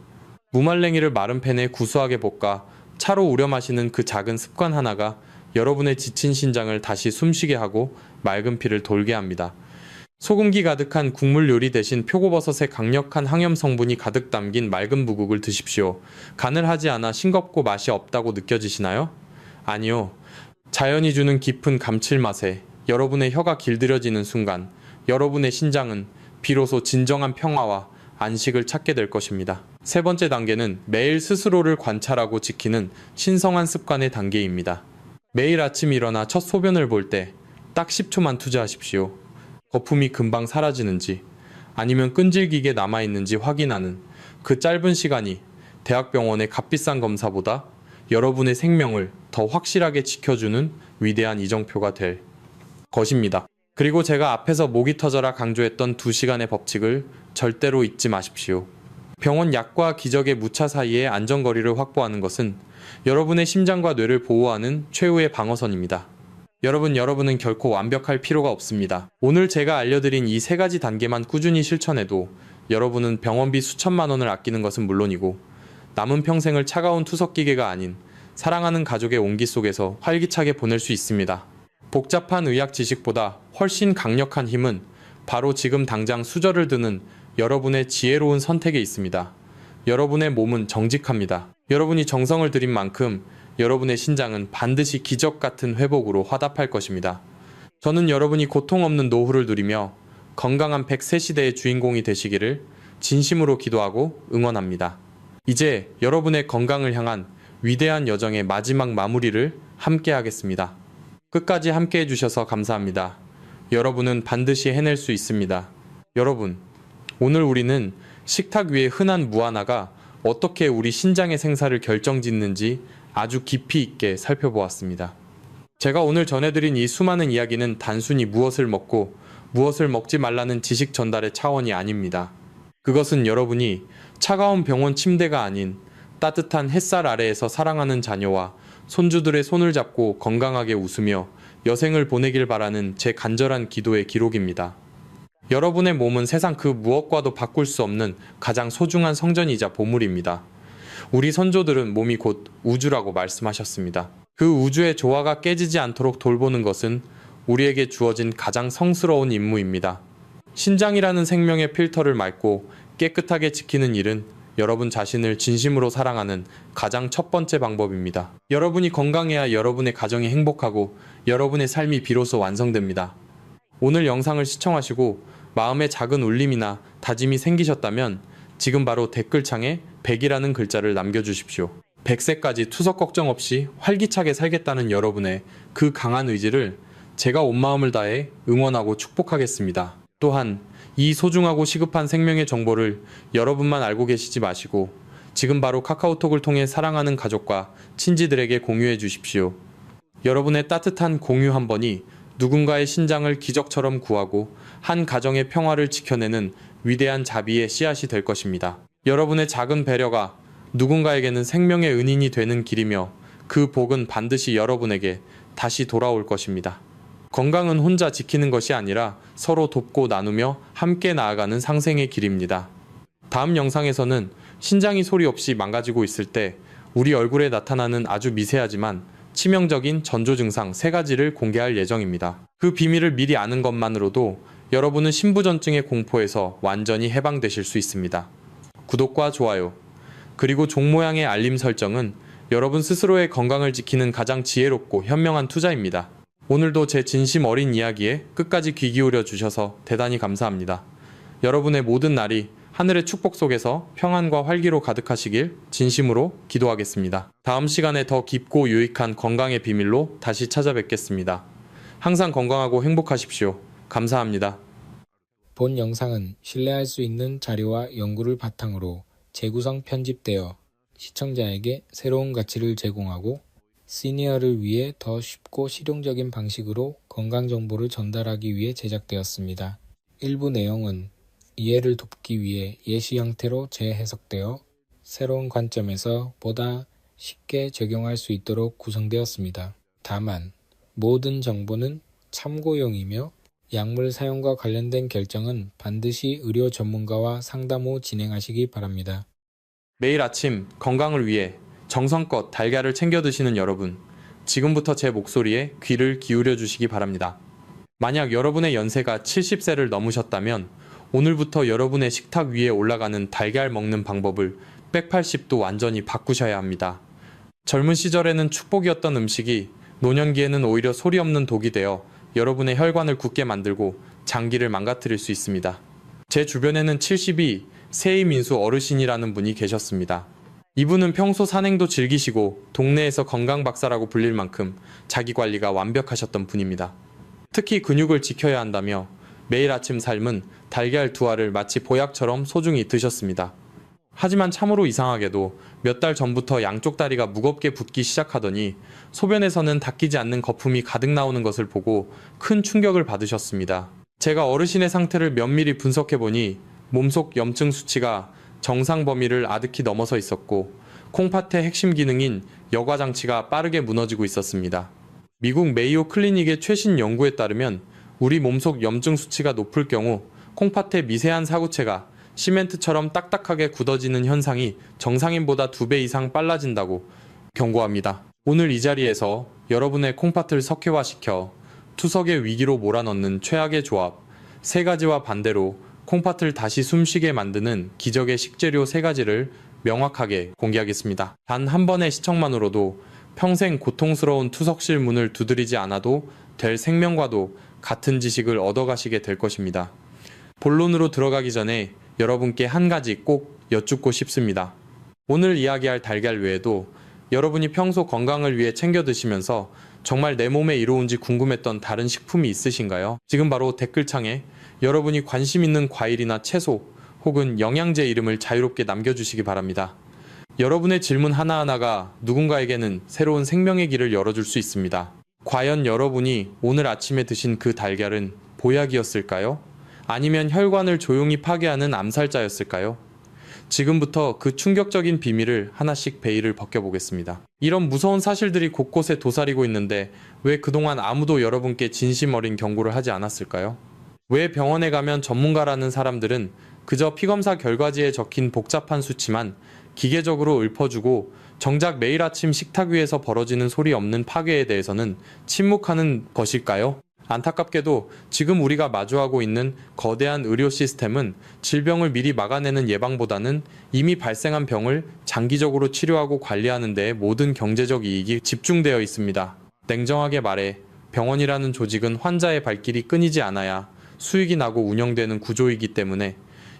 무말랭이를 마른 팬에 구수하게 볶아 차로 우려 마시는 그 작은 습관 하나가 여러분의 지친 신장을 다시 숨쉬게 하고 맑은 피를 돌게 합니다. 소금기 가득한 국물 요리 대신 표고버섯의 강력한 항염 성분이 가득 담긴 맑은 무국을 드십시오. 간을 하지 않아 싱겁고 맛이 없다고 느껴지시나요? 아니요. 자연이 주는 깊은 감칠맛에 여러분의 혀가 길들여지는 순간 여러분의 신장은 비로소 진정한 평화와 안식을 찾게 될 것입니다. 세 번째 단계는 매일 스스로를 관찰하고 지키는 신성한 습관의 단계입니다. 매일 아침 일어나 첫 소변을 볼 때 딱 10초만 투자하십시오. 거품이 금방 사라지는지 아니면 끈질기게 남아있는지 확인하는 그 짧은 시간이 대학병원의 값비싼 검사보다 여러분의 생명을 더 확실하게 지켜주는 위대한 이정표가 될 것입니다. 그리고 제가 앞에서 목이 터져라 강조했던 2시간의 법칙을 절대로 잊지 마십시오. 병원 약과 기적의 무차 사이의 안전거리를 확보하는 것은 여러분의 심장과 뇌를 보호하는 최후의 방어선입니다. 여러분은 결코 완벽할 필요가 없습니다. 오늘 제가 알려드린 이 3가지 단계만 꾸준히 실천해도 여러분은 병원비 수천만 원을 아끼는 것은 물론이고 남은 평생을 차가운 투석기계가 아닌 사랑하는 가족의 온기 속에서 활기차게 보낼 수 있습니다. 복잡한 의학 지식보다 훨씬 강력한 힘은 바로 지금 당장 수저를 드는 여러분의 지혜로운 선택에 있습니다. 여러분의 몸은 정직합니다. 여러분이 정성을 들인 만큼 여러분의 신장은 반드시 기적 같은 회복으로 화답할 것입니다. 저는 여러분이 고통 없는 노후를 누리며 건강한 100세 시대의 주인공이 되시기를 진심으로 기도하고 응원합니다. 이제 여러분의 건강을 향한 위대한 여정의 마지막 마무리를 함께 하겠습니다. 끝까지 함께 해주셔서 감사합니다. 여러분은 반드시 해낼 수 있습니다. 여러분, 오늘 우리는 식탁 위의 흔한 무 하나가 어떻게 우리 신장의 생사를 결정짓는지 아주 깊이 있게 살펴보았습니다. 제가 오늘 전해드린 이 수많은 이야기는 단순히 무엇을 먹고 무엇을 먹지 말라는 지식 전달의 차원이 아닙니다. 그것은 여러분이 차가운 병원 침대가 아닌 따뜻한 햇살 아래에서 사랑하는 자녀와 손주들의 손을 잡고 건강하게 웃으며 여생을 보내길 바라는 제 간절한 기도의 기록입니다. 여러분의 몸은 세상 그 무엇과도 바꿀 수 없는 가장 소중한 성전이자 보물입니다. 우리 선조들은 몸이 곧 우주라고 말씀하셨습니다. 그 우주의 조화가 깨지지 않도록 돌보는 것은 우리에게 주어진 가장 성스러운 임무입니다. 신장이라는 생명의 필터를 맑고 깨끗하게 지키는 일은 여러분 자신을 진심으로 사랑하는 가장 첫 번째 방법입니다. 여러분이 건강해야 여러분의 가정이 행복하고 여러분의 삶이 비로소 완성됩니다. 오늘 영상을 시청하시고 마음에 작은 울림이나 다짐이 생기셨다면 지금 바로 댓글창에 100이라는 글자를 남겨주십시오. 100세까지 투석 걱정 없이 활기차게 살겠다는 여러분의 그 강한 의지를 제가 온 마음을 다해 응원하고 축복하겠습니다. 또한 이 소중하고 시급한 생명의 정보를 여러분만 알고 계시지 마시고 지금 바로 카카오톡을 통해 사랑하는 가족과 친지들에게 공유해 주십시오. 여러분의 따뜻한 공유 한 번이 누군가의 신장을 기적처럼 구하고 한 가정의 평화를 지켜내는 위대한 자비의 씨앗이 될 것입니다. 여러분의 작은 배려가 누군가에게는 생명의 은인이 되는 길이며 그 복은 반드시 여러분에게 다시 돌아올 것입니다. 건강은 혼자 지키는 것이 아니라 서로 돕고 나누며 함께 나아가는 상생의 길입니다. 다음 영상에서는 신장이 소리 없이 망가지고 있을 때 우리 얼굴에 나타나는 아주 미세하지만 치명적인 전조 증상 3가지를 공개할 예정입니다. 그 비밀을 미리 아는 것만으로도 여러분은 신부전증의 공포에서 완전히 해방되실 수 있습니다. 구독과 좋아요, 그리고 종 모양의 알림 설정은 여러분 스스로의 건강을 지키는 가장 지혜롭고 현명한 투자입니다. 오늘도 제 진심 어린 이야기에 끝까지 귀 기울여 주셔서 대단히 감사합니다. 여러분의 모든 날이 하늘의 축복 속에서 평안과 활기로 가득하시길 진심으로 기도하겠습니다. 다음 시간에 더 깊고 유익한 건강의 비밀로 다시 찾아뵙겠습니다. 항상 건강하고 행복하십시오. 감사합니다. 본 영상은 신뢰할 수 있는 자료와 연구를 바탕으로 재구성 편집되어 시청자에게 새로운 가치를 제공하고 시니어를 위해 더 쉽고 실용적인 방식으로 건강 정보를 전달하기 위해 제작되었습니다. 일부 내용은 이해를 돕기 위해 예시 형태로 재해석되어 새로운 관점에서 보다 쉽게 적용할 수 있도록 구성되었습니다. 다만 모든 정보는 참고용이며 약물 사용과 관련된 결정은 반드시 의료 전문가와 상담 후 진행하시기 바랍니다. 매일 아침 건강을 위해 정성껏 달걀을 챙겨 드시는 여러분, 지금부터 제 목소리에 귀를 기울여 주시기 바랍니다. 만약 여러분의 연세가 70세를 넘으셨다면 오늘부터 여러분의 식탁 위에 올라가는 달걀 먹는 방법을 180도 완전히 바꾸셔야 합니다. 젊은 시절에는 축복이었던 음식이 노년기에는 오히려 소리 없는 독이 되어 여러분의 혈관을 굳게 만들고 장기를 망가뜨릴 수 있습니다. 제 주변에는 72 세이민수 어르신이라는 분이 계셨습니다. 이분은 평소 산행도 즐기시고 동네에서 건강 박사라고 불릴 만큼 자기 관리가 완벽하셨던 분입니다. 특히 근육을 지켜야 한다며 매일 아침 삶은 달걀 2알을 마치 보약처럼 소중히 드셨습니다. 하지만 참으로 이상하게도 몇 달 전부터 양쪽 다리가 무겁게 붓기 시작하더니 소변에서는 닦이지 않는 거품이 가득 나오는 것을 보고 큰 충격을 받으셨습니다. 제가 어르신의 상태를 면밀히 분석해보니 몸속 염증 수치가 정상 범위를 아득히 넘어서 있었고 콩팥의 핵심 기능인 여과 장치가 빠르게 무너지고 있었습니다. 미국 메이오 클리닉의 최신 연구에 따르면 우리 몸속 염증 수치가 높을 경우 콩팥의 미세한 사구체가 시멘트처럼 딱딱하게 굳어지는 현상이 정상인보다 2배 이상 빨라진다고 경고합니다. 오늘 이 자리에서 여러분의 콩팥을 석회화시켜 투석의 위기로 몰아넣는 최악의 조합 3가지와 반대로 콩팥을 다시 숨쉬게 만드는 기적의 식재료 3가지를 명확하게 공개하겠습니다. 단 한 번의 시청만으로도 평생 고통스러운 투석실 문을 두드리지 않아도 될 생명과도 같은 지식을 얻어가시게 될 것입니다. 본론으로 들어가기 전에 여러분께 한 가지 꼭 여쭙고 싶습니다. 오늘 이야기할 달걀 외에도 여러분이 평소 건강을 위해 챙겨 드시면서 정말 내 몸에 이로운지 궁금했던 다른 식품이 있으신가요? 지금 바로 댓글창에 여러분이 관심 있는 과일이나 채소 혹은 영양제 이름을 자유롭게 남겨주시기 바랍니다. 여러분의 질문 하나하나가 누군가에게는 새로운 생명의 길을 열어줄 수 있습니다. 과연 여러분이 오늘 아침에 드신 그 달걀은 보약이었을까요? 아니면 혈관을 조용히 파괴하는 암살자였을까요? 지금부터 그 충격적인 비밀을 하나씩 베일을 벗겨보겠습니다. 이런 무서운 사실들이 곳곳에 도사리고 있는데 왜 그동안 아무도 여러분께 진심 어린 경고를 하지 않았을까요? 왜 병원에 가면 전문가라는 사람들은 그저 피검사 결과지에 적힌 복잡한 수치만 기계적으로 읊어주고 정작 매일 아침 식탁 위에서 벌어지는 소리 없는 파괴에 대해서는 침묵하는 것일까요? 안타깝게도 지금 우리가 마주하고 있는 거대한 의료 시스템은 질병을 미리 막아내는 예방보다는 이미 발생한 병을 장기적으로 치료하고 관리하는 데 모든 경제적 이익이 집중되어 있습니다. 냉정하게 말해 병원이라는 조직은 환자의 발길이 끊이지 않아야 수익이 나고 운영되는 구조이기 때문에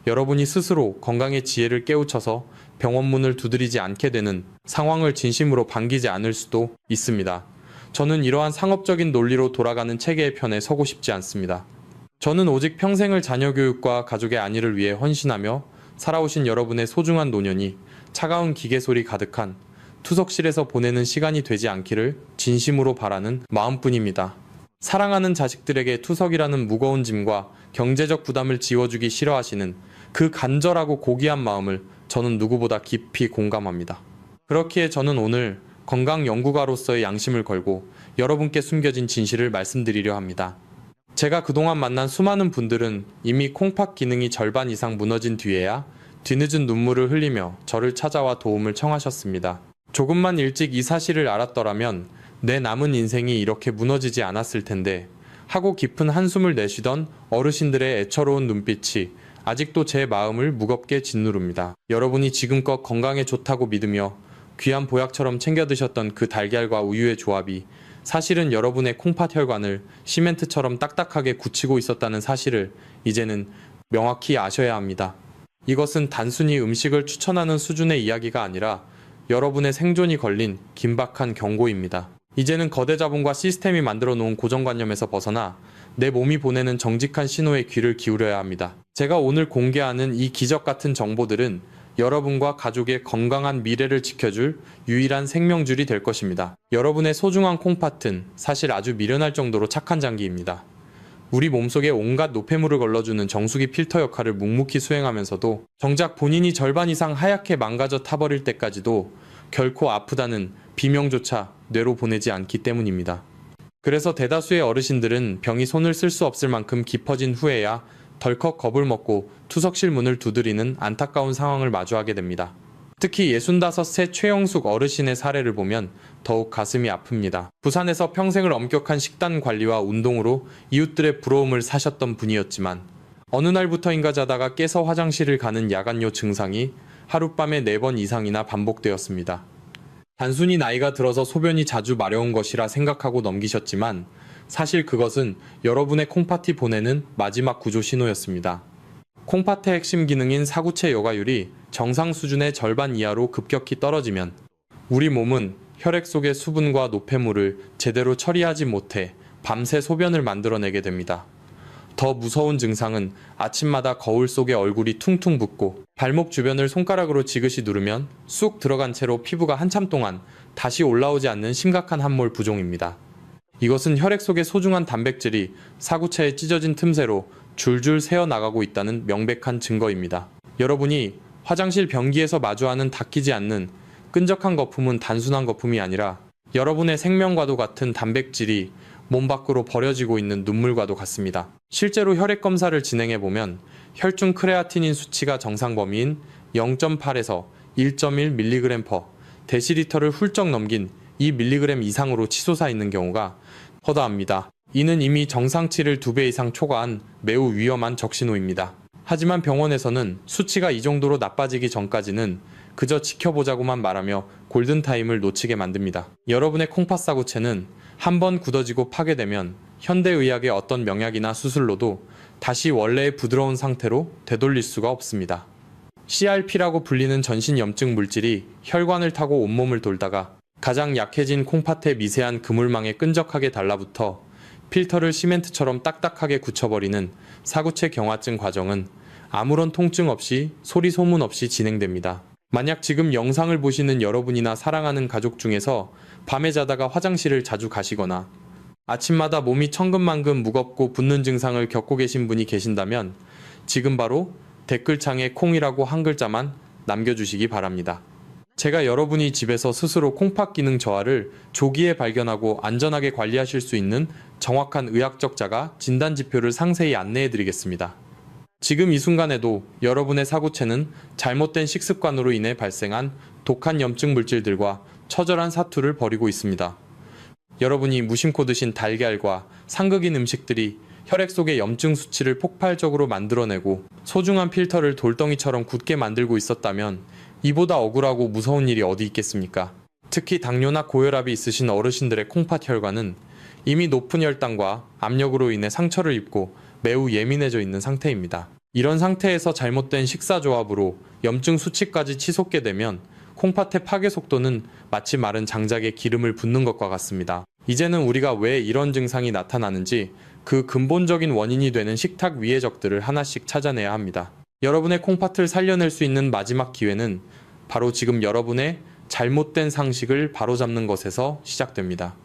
여러분이 스스로 건강의 지혜를 깨우쳐서 병원 문을 두드리지 않게 되는 상황을 진심으로 반기지 않을 수도 있습니다. 저는 이러한 상업적인 논리로 돌아가는 체계의 편에 서고 싶지 않습니다. 저는 오직 평생을 자녀 교육과 가족의 안위를 위해 헌신하며 살아오신 여러분의 소중한 노년이 차가운 기계 소리 가득한 투석실에서 보내는 시간이 되지 않기를 진심으로 바라는 마음뿐입니다. 사랑하는 자식들에게 투석이라는 무거운 짐과 경제적 부담을 지워주기 싫어하시는 그 간절하고 고귀한 마음을 저는 누구보다 깊이 공감합니다. 그렇기에 저는 오늘 건강 연구가로서의 양심을 걸고 여러분께 숨겨진 진실을 말씀드리려 합니다. 제가 그동안 만난 수많은 분들은 이미 콩팥 기능이 절반 이상 무너진 뒤에야 뒤늦은 눈물을 흘리며 저를 찾아와 도움을 청하셨습니다. 조금만 일찍 이 사실을 알았더라면 내 남은 인생이 이렇게 무너지지 않았을 텐데 하고 깊은 한숨을 내쉬던 어르신들의 애처로운 눈빛이 아직도 제 마음을 무겁게 짓누릅니다. 여러분이 지금껏 건강에 좋다고 믿으며 귀한 보약처럼 챙겨 드셨던 그 달걀과 우유의 조합이 사실은 여러분의 콩팥 혈관을 시멘트처럼 딱딱하게 굳히고 있었다는 사실을 이제는 명확히 아셔야 합니다. 이것은 단순히 음식을 추천하는 수준의 이야기가 아니라 여러분의 생존이 걸린 긴박한 경고입니다. 이제는 거대 자본과 시스템이 만들어 놓은 고정관념에서 벗어나 내 몸이 보내는 정직한 신호에 귀를 기울여야 합니다. 제가 오늘 공개하는 이 기적 같은 정보들은 여러분과 가족의 건강한 미래를 지켜줄 유일한 생명줄이 될 것입니다. 여러분의 소중한 콩팥은 사실 아주 미련할 정도로 착한 장기입니다. 우리 몸속에 온갖 노폐물을 걸러주는 정수기 필터 역할을 묵묵히 수행하면서도 정작 본인이 절반 이상 하얗게 망가져 타버릴 때까지도 결코 아프다는 비명조차 뇌로 보내지 않기 때문입니다. 그래서 대다수의 어르신들은 병이 손을 쓸 수 없을 만큼 깊어진 후에야 덜컥 겁을 먹고 투석실 문을 두드리는 안타까운 상황을 마주하게 됩니다. 특히 65세 최영숙 어르신의 사례를 보면 더욱 가슴이 아픕니다. 부산에서 평생을 엄격한 식단 관리와 운동으로 이웃들의 부러움을 사셨던 분이었지만 어느 날부터인가 자다가 깨서 화장실을 가는 야간요 증상이 하룻밤에 4번 이상이나 반복되었습니다. 단순히 나이가 들어서 소변이 자주 마려운 것이라 생각하고 넘기셨지만 사실 그것은 여러분의 콩팥이 보내는 마지막 구조 신호였습니다. 콩팥의 핵심 기능인 사구체 여과율이 정상 수준의 절반 이하로 급격히 떨어지면 우리 몸은 혈액 속의 수분과 노폐물을 제대로 처리하지 못해 밤새 소변을 만들어내게 됩니다. 더 무서운 증상은 아침마다 거울 속에 얼굴이 퉁퉁 붓고 발목 주변을 손가락으로 지그시 누르면 쑥 들어간 채로 피부가 한참 동안 다시 올라오지 않는 심각한 함몰 부종입니다. 이것은 혈액 속의 소중한 단백질이 사구체에 찢어진 틈새로 줄줄 새어나가고 있다는 명백한 증거입니다. 여러분이 화장실 변기에서 마주하는 닦이지 않는 끈적한 거품은 단순한 거품이 아니라 여러분의 생명과도 같은 단백질이 몸 밖으로 버려지고 있는 눈물과도 같습니다. 실제로 혈액 검사를 진행해보면 혈중 크레아티닌 수치가 정상 범위인 0.8에서 1.1mg/dl를 훌쩍 넘긴 2mg 이상으로 치솟아 있는 경우가 허다합니다. 이는 이미 정상치를 2배 이상 초과한 매우 위험한 적신호입니다. 하지만 병원에서는 수치가 이 정도로 나빠지기 전까지는 그저 지켜보자고만 말하며 골든타임을 놓치게 만듭니다. 여러분의 콩팥사구체는 한번 굳어지고 파괴되면 현대의학의 어떤 명약이나 수술로도 다시 원래의 부드러운 상태로 되돌릴 수가 없습니다. CRP라고 불리는 전신염증 물질이 혈관을 타고 온몸을 돌다가 가장 약해진 콩팥의 미세한 그물망에 끈적하게 달라붙어 필터를 시멘트처럼 딱딱하게 굳혀버리는 사구체 경화증 과정은 아무런 통증 없이 소리 소문 없이 진행됩니다. 만약 지금 영상을 보시는 여러분이나 사랑하는 가족 중에서 밤에 자다가 화장실을 자주 가시거나 아침마다 몸이 천근만근 무겁고 붓는 증상을 겪고 계신 분이 계신다면 지금 바로 댓글창에 콩이라고 한 글자만 남겨주시기 바랍니다. 제가 여러분이 집에서 스스로 콩팥 기능 저하를 조기에 발견하고 안전하게 관리하실 수 있는 정확한 의학적 자가 진단 지표를 상세히 안내해 드리겠습니다. 지금 이 순간에도 여러분의 사구체는 잘못된 식습관으로 인해 발생한 독한 염증 물질들과 처절한 사투를 벌이고 있습니다. 여러분이 무심코 드신 달걀과 상극인 음식들이 혈액 속의 염증 수치를 폭발적으로 만들어내고 소중한 필터를 돌덩이처럼 굳게 만들고 있었다면 이보다 억울하고 무서운 일이 어디 있겠습니까? 특히 당뇨나 고혈압이 있으신 어르신들의 콩팥 혈관은 이미 높은 혈당과 압력으로 인해 상처를 입고 매우 예민해져 있는 상태입니다. 이런 상태에서 잘못된 식사 조합으로 염증 수치까지 치솟게 되면 콩팥의 파괴 속도는 마치 마른 장작에 기름을 붓는 것과 같습니다. 이제는 우리가 왜 이런 증상이 나타나는지 그 근본적인 원인이 되는 식탁 위의 적들을 하나씩 찾아내야 합니다. 여러분의 콩팥을 살려낼 수 있는 마지막 기회는 바로 지금 여러분의 잘못된 상식을 바로잡는 것에서 시작됩니다.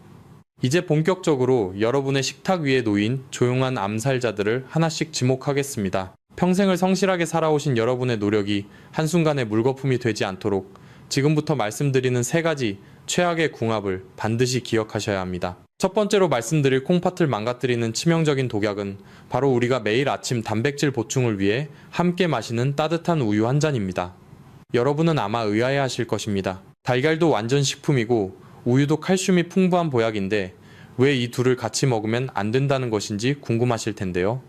이제 본격적으로 여러분의 식탁 위에 놓인 조용한 암살자들을 하나씩 지목하겠습니다. 평생을 성실하게 살아오신 여러분의 노력이 한순간에 물거품이 되지 않도록 지금부터 말씀드리는 3가지 최악의 궁합을 반드시 기억하셔야 합니다. 첫 번째로 말씀드릴 콩팥을 망가뜨리는 치명적인 독약은 바로 우리가 매일 아침 단백질 보충을 위해 함께 마시는 따뜻한 우유 한 잔입니다. 여러분은 아마 의아해하실 것입니다. 달걀도 완전 식품이고 우유도 칼슘이 풍부한 보약인데 왜 이 둘을 같이 먹으면 안 된다는 것인지 궁금하실 텐데요.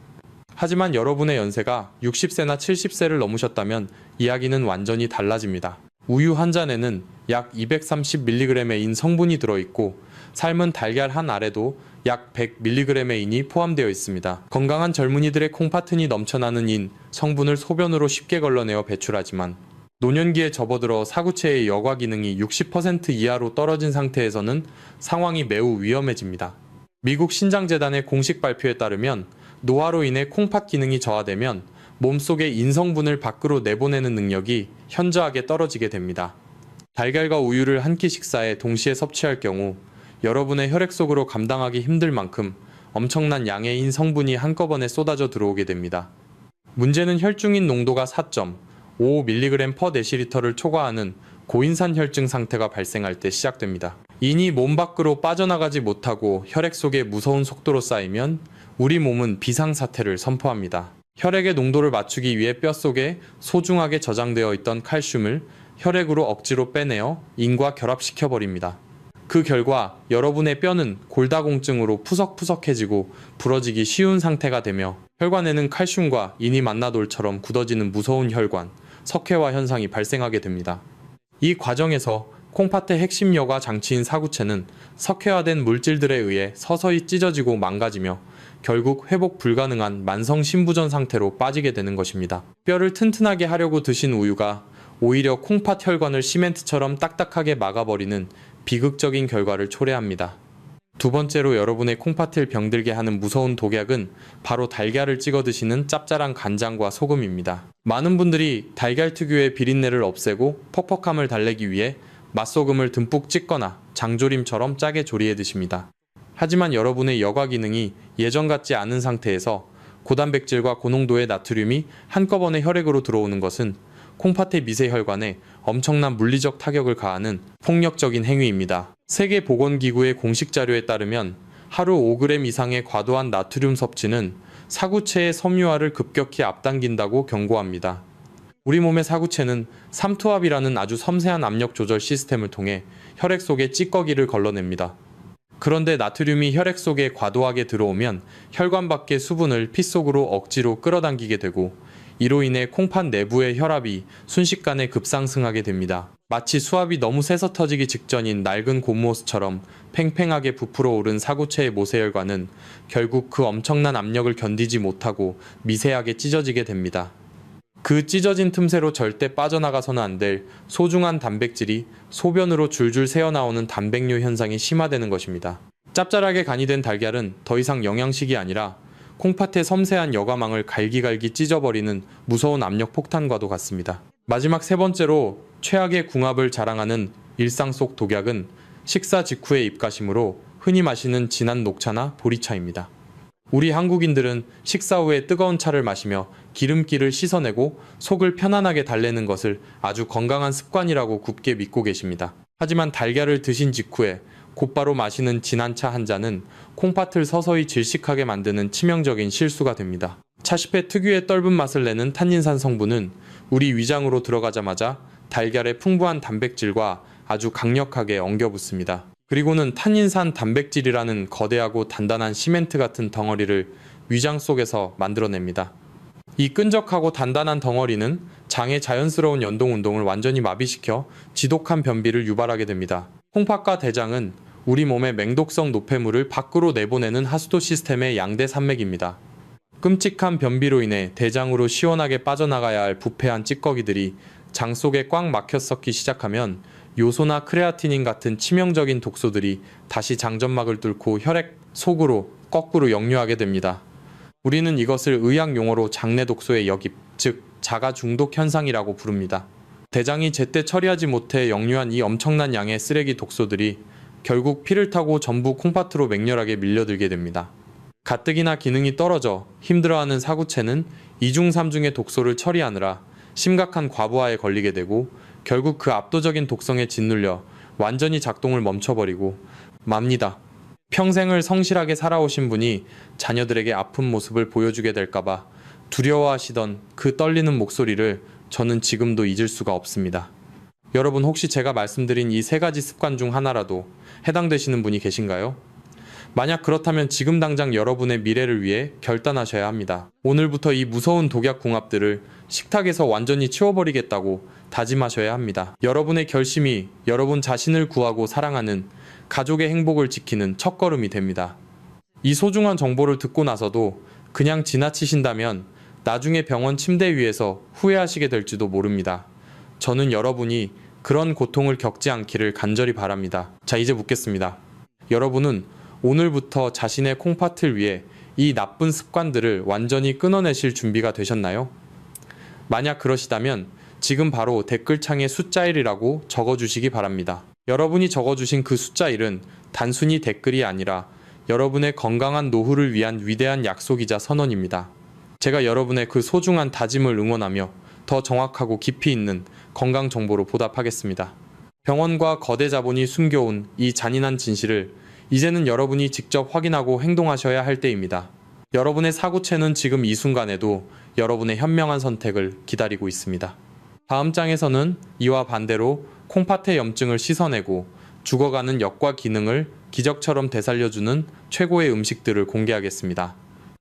하지만 여러분의 연세가 60세나 70세를 넘으셨다면 이야기는 완전히 달라집니다. 우유 한 잔에는 약 230mg의 인 성분이 들어있고 삶은 달걀 한 알에도 약 100mg의 인이 포함되어 있습니다. 건강한 젊은이들의 콩팥은이 넘쳐나는 인, 성분을 소변으로 쉽게 걸러내어 배출하지만 노년기에 접어들어 사구체의 여과 기능이 60% 이하로 떨어진 상태에서는 상황이 매우 위험해집니다. 미국 신장재단의 공식 발표에 따르면 노화로 인해 콩팥 기능이 저하되면 몸속의 인성분을 밖으로 내보내는 능력이 현저하게 떨어지게 됩니다. 달걀과 우유를 한 끼 식사에 동시에 섭취할 경우 여러분의 혈액 속으로 감당하기 힘들 만큼 엄청난 양의 인성분이 한꺼번에 쏟아져 들어오게 됩니다. 문제는 혈중인 농도가 4.55mg/dl를 초과하는 고인산 혈증 상태가 발생할 때 시작됩니다. 인이 몸 밖으로 빠져나가지 못하고 혈액 속에 무서운 속도로 쌓이면 우리 몸은 비상사태를 선포합니다. 혈액의 농도를 맞추기 위해 뼛속에 소중하게 저장되어 있던 칼슘을 혈액으로 억지로 빼내어 인과 결합시켜버립니다. 그 결과 여러분의 뼈는 골다공증으로 푸석푸석해지고 부러지기 쉬운 상태가 되며 혈관에는 칼슘과 인이 만나돌처럼 굳어지는 무서운 혈관, 석회화 현상이 발생하게 됩니다. 이 과정에서 콩팥의 핵심 여과 장치인 사구체는 석회화된 물질들에 의해 서서히 찢어지고 망가지며 결국 회복 불가능한 만성 신부전 상태로 빠지게 되는 것입니다. 뼈를 튼튼하게 하려고 드신 우유가 오히려 콩팥 혈관을 시멘트처럼 딱딱하게 막아버리는 비극적인 결과를 초래합니다. 두 번째로 여러분의 콩팥을 병들게 하는 무서운 독약은 바로 달걀을 찍어 드시는 짭짤한 간장과 소금입니다. 많은 분들이 달걀 특유의 비린내를 없애고 퍽퍽함을 달래기 위해 맛소금을 듬뿍 찍거나 장조림처럼 짜게 조리해 드십니다. 하지만 여러분의 여과 기능이 예전 같지 않은 상태에서 고단백질과 고농도의 나트륨이 한꺼번에 혈액으로 들어오는 것은 콩팥의 미세혈관에 엄청난 물리적 타격을 가하는 폭력적인 행위입니다. 세계보건기구의 공식 자료에 따르면 하루 5g 이상의 과도한 나트륨 섭취는 사구체의 섬유화를 급격히 앞당긴다고 경고합니다. 우리 몸의 사구체는 삼투압이라는 아주 섬세한 압력 조절 시스템을 통해 혈액 속에 찌꺼기를 걸러냅니다. 그런데 나트륨이 혈액 속에 과도하게 들어오면 혈관 밖의 수분을 피 속으로 억지로 끌어당기게 되고 이로 인해 콩팥 내부의 혈압이 순식간에 급상승하게 됩니다. 마치 수압이 너무 세서 터지기 직전인 낡은 곰모스처럼 팽팽하게 부풀어 오른 사구체의 모세혈관은 결국 그 엄청난 압력을 견디지 못하고 미세하게 찢어지게 됩니다. 그 찢어진 틈새로 절대 빠져나가서는 안 될 소중한 단백질이 소변으로 줄줄 새어나오는 단백뇨 현상이 심화되는 것입니다. 짭짤하게 간이 된 달걀은 더 이상 영양식이 아니라 콩팥의 섬세한 여과망을 갈기갈기 찢어버리는 무서운 압력 폭탄과도 같습니다. 마지막 세 번째로 최악의 궁합을 자랑하는 일상 속 독약은 식사 직후의 입가심으로 흔히 마시는 진한 녹차나 보리차입니다. 우리 한국인들은 식사 후에 뜨거운 차를 마시며 기름기를 씻어내고 속을 편안하게 달래는 것을 아주 건강한 습관이라고 굳게 믿고 계십니다. 하지만 달걀을 드신 직후에 곧바로 마시는 진한 차 한 잔은 콩팥을 서서히 질식하게 만드는 치명적인 실수가 됩니다. 차십의 특유의 떫은 맛을 내는 탄닌산 성분은 우리 위장으로 들어가자마자 달걀의 풍부한 단백질과 아주 강력하게 엉겨붙습니다. 그리고는 탄닌산 단백질이라는 거대하고 단단한 시멘트 같은 덩어리를 위장 속에서 만들어냅니다. 이 끈적하고 단단한 덩어리는 장의 자연스러운 연동 운동을 완전히 마비시켜 지독한 변비를 유발하게 됩니다. 콩팥과 대장은 우리 몸의 맹독성 노폐물을 밖으로 내보내는 하수도 시스템의 양대 산맥입니다. 끔찍한 변비로 인해 대장으로 시원하게 빠져나가야 할 부패한 찌꺼기들이 장 속에 꽉 막혀 썩기 시작하면 요소나 크레아티닌 같은 치명적인 독소들이 다시 장점막을 뚫고 혈액 속으로 거꾸로 역류하게 됩니다. 우리는 이것을 의학 용어로 장내 독소의 역입, 즉 자가 중독 현상이라고 부릅니다. 대장이 제때 처리하지 못해 역류한 이 엄청난 양의 쓰레기 독소들이 결국 피를 타고 전부 콩팥으로 맹렬하게 밀려들게 됩니다. 가뜩이나 기능이 떨어져 힘들어하는 사구체는 2중 3중의 독소를 처리하느라 심각한 과부하에 걸리게 되고 결국 그 압도적인 독성에 짓눌려 완전히 작동을 멈춰버리고 맙니다. 평생을 성실하게 살아오신 분이 자녀들에게 아픈 모습을 보여주게 될까봐 두려워하시던 그 떨리는 목소리를 저는 지금도 잊을 수가 없습니다. 여러분 혹시 제가 말씀드린 이 세 가지 습관 중 하나라도 해당되시는 분이 계신가요? 만약 그렇다면 지금 당장 여러분의 미래를 위해 결단하셔야 합니다. 오늘부터 이 무서운 독약 궁합들을 식탁에서 완전히 치워버리겠다고 다짐하셔야 합니다. 여러분의 결심이 여러분 자신을 구하고 사랑하는 가족의 행복을 지키는 첫걸음이 됩니다. 이 소중한 정보를 듣고 나서도 그냥 지나치신다면 나중에 병원 침대 위에서 후회하시게 될지도 모릅니다. 저는 여러분이 그런 고통을 겪지 않기를 간절히 바랍니다. 자, 이제 묻겠습니다. 여러분은 오늘부터 자신의 콩팥을 위해 이 나쁜 습관들을 완전히 끊어내실 준비가 되셨나요? 만약 그러시다면 지금 바로 댓글창에 숫자 1이라고 적어주시기 바랍니다. 여러분이 적어주신 그 숫자 1은 단순히 댓글이 아니라 여러분의 건강한 노후를 위한 위대한 약속이자 선언입니다. 제가 여러분의 그 소중한 다짐을 응원하며 더 정확하고 깊이 있는 건강 정보로 보답하겠습니다. 병원과 거대 자본이 숨겨온 이 잔인한 진실을 이제는 여러분이 직접 확인하고 행동하셔야 할 때입니다. 여러분의 사구체는 지금 이 순간에도 여러분의 현명한 선택을 기다리고 있습니다. 다음 장에서는 이와 반대로 콩팥의 염증을 씻어내고 죽어가는 역과 기능을 기적처럼 되살려주는 최고의 음식들을 공개하겠습니다.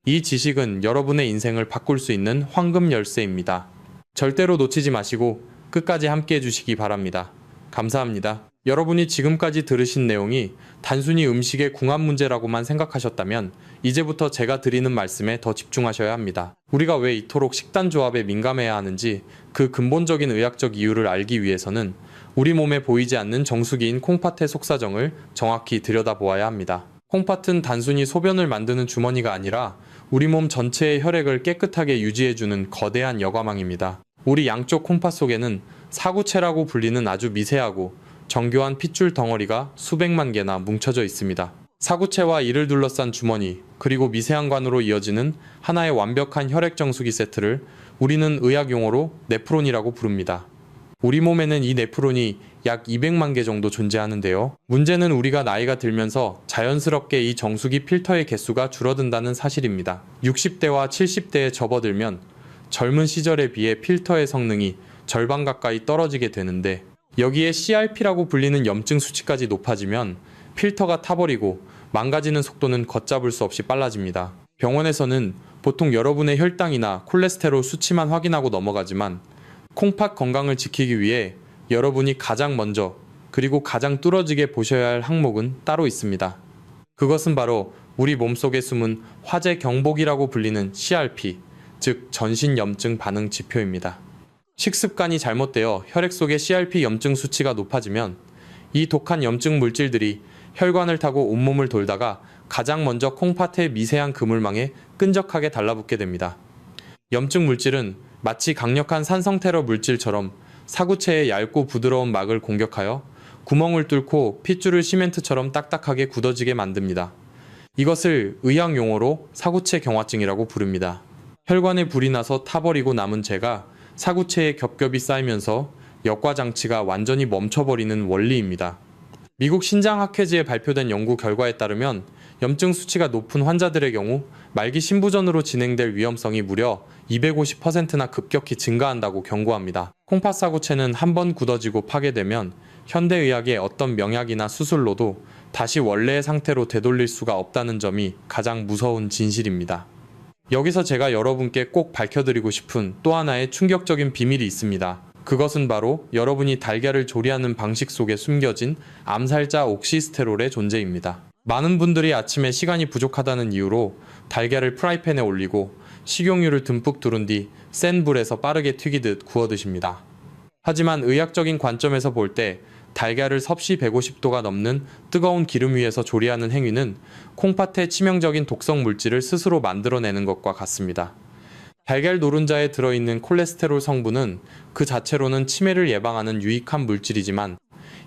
이 지식은 여러분의 인생을 바꿀 수 있는 황금 열쇠입니다. 절대로 놓치지 마시고 끝까지 함께 해주시기 바랍니다. 감사합니다. 여러분이 지금까지 들으신 내용이 단순히 음식의 궁합 문제라고만 생각하셨다면 이제부터 제가 드리는 말씀에 더 집중하셔야 합니다. 우리가 왜 이토록 식단 조합에 민감해야 하는지 그 근본적인 의학적 이유를 알기 위해서는 우리 몸에 보이지 않는 정수기인 콩팥의 속사정을 정확히 들여다보아야 합니다. 콩팥은 단순히 소변을 만드는 주머니가 아니라 우리 몸 전체의 혈액을 깨끗하게 유지해주는 거대한 여과망입니다. 우리 양쪽 콩팥 속에는 사구체라고 불리는 아주 미세하고 정교한 핏줄 덩어리가 수백만 개나 뭉쳐져 있습니다. 사구체와 이를 둘러싼 주머니, 그리고 미세한 관으로 이어지는 하나의 완벽한 혈액 정수기 세트를 우리는 의학 용어로 네프론이라고 부릅니다. 우리 몸에는 이 네프론이 약 200만 개 정도 존재하는데요. 문제는 우리가 나이가 들면서 자연스럽게 이 정수기 필터의 개수가 줄어든다는 사실입니다. 60대와 70대에 접어들면 젊은 시절에 비해 필터의 성능이 절반 가까이 떨어지게 되는데 여기에 CRP라고 불리는 염증 수치까지 높아지면 필터가 타버리고 망가지는 속도는 걷잡을 수 없이 빨라집니다. 병원에서는 보통 여러분의 혈당이나 콜레스테롤 수치만 확인하고 넘어가지만 콩팥 건강을 지키기 위해 여러분이 가장 먼저 그리고 가장 뚫어지게 보셔야 할 항목은 따로 있습니다. 그것은 바로 우리 몸속에 숨은 화재 경보기라고 불리는 CRP, 즉 전신염증 반응 지표입니다. 식습관이 잘못되어 혈액 속의 CRP 염증 수치가 높아지면 이 독한 염증 물질들이 혈관을 타고 온몸을 돌다가 가장 먼저 콩팥의 미세한 그물망에 끈적하게 달라붙게 됩니다. 염증 물질은 마치 강력한 산성 테러 물질처럼 사구체의 얇고 부드러운 막을 공격하여 구멍을 뚫고 핏줄을 시멘트처럼 딱딱하게 굳어지게 만듭니다. 이것을 의학 용어로 사구체 경화증이라고 부릅니다. 혈관에 불이 나서 타버리고 남은 재가 사구체에 겹겹이 쌓이면서 역과 장치가 완전히 멈춰버리는 원리입니다. 미국 신장학회지에 발표된 연구 결과에 따르면 염증 수치가 높은 환자들의 경우 말기 신부전으로 진행될 위험성이 무려 250%나 급격히 증가한다고 경고합니다. 콩팥 사구체는 한번 굳어지고 파괴되면 현대의학의 어떤 명약이나 수술로도 다시 원래의 상태로 되돌릴 수가 없다는 점이 가장 무서운 진실입니다. 여기서 제가 여러분께 꼭 밝혀드리고 싶은 또 하나의 충격적인 비밀이 있습니다. 그것은 바로 여러분이 달걀을 조리하는 방식 속에 숨겨진 암살자 옥시스테롤의 존재입니다. 많은 분들이 아침에 시간이 부족하다는 이유로 달걀을 프라이팬에 올리고 식용유를 듬뿍 두른 뒤 센 불에서 빠르게 튀기듯 구워 드십니다. 하지만 의학적인 관점에서 볼 때 달걀을 섭씨 150도가 넘는 뜨거운 기름 위에서 조리하는 행위는 콩팥의 치명적인 독성 물질을 스스로 만들어내는 것과 같습니다. 달걀 노른자에 들어있는 콜레스테롤 성분은 그 자체로는 치매를 예방하는 유익한 물질이지만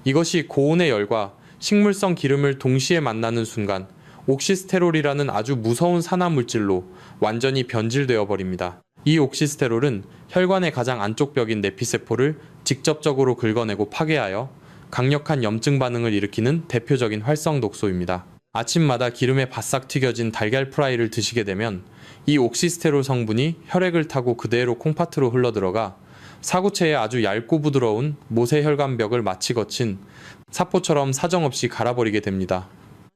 이것이 고온의 열과 식물성 기름을 동시에 만나는 순간 옥시스테롤이라는 아주 무서운 산화 물질로 완전히 변질되어 버립니다. 이 옥시스테롤은 혈관의 가장 안쪽 벽인 내피세포를 직접적으로 긁어내고 파괴하여 강력한 염증 반응을 일으키는 대표적인 활성 독소입니다. 아침마다 기름에 바싹 튀겨진 달걀 프라이를 드시게 되면 이 옥시스테롤 성분이 혈액을 타고 그대로 콩팥으로 흘러들어가 사구체의 아주 얇고 부드러운 모세혈관벽을 마치 거친 사포처럼 사정없이 갈아버리게 됩니다.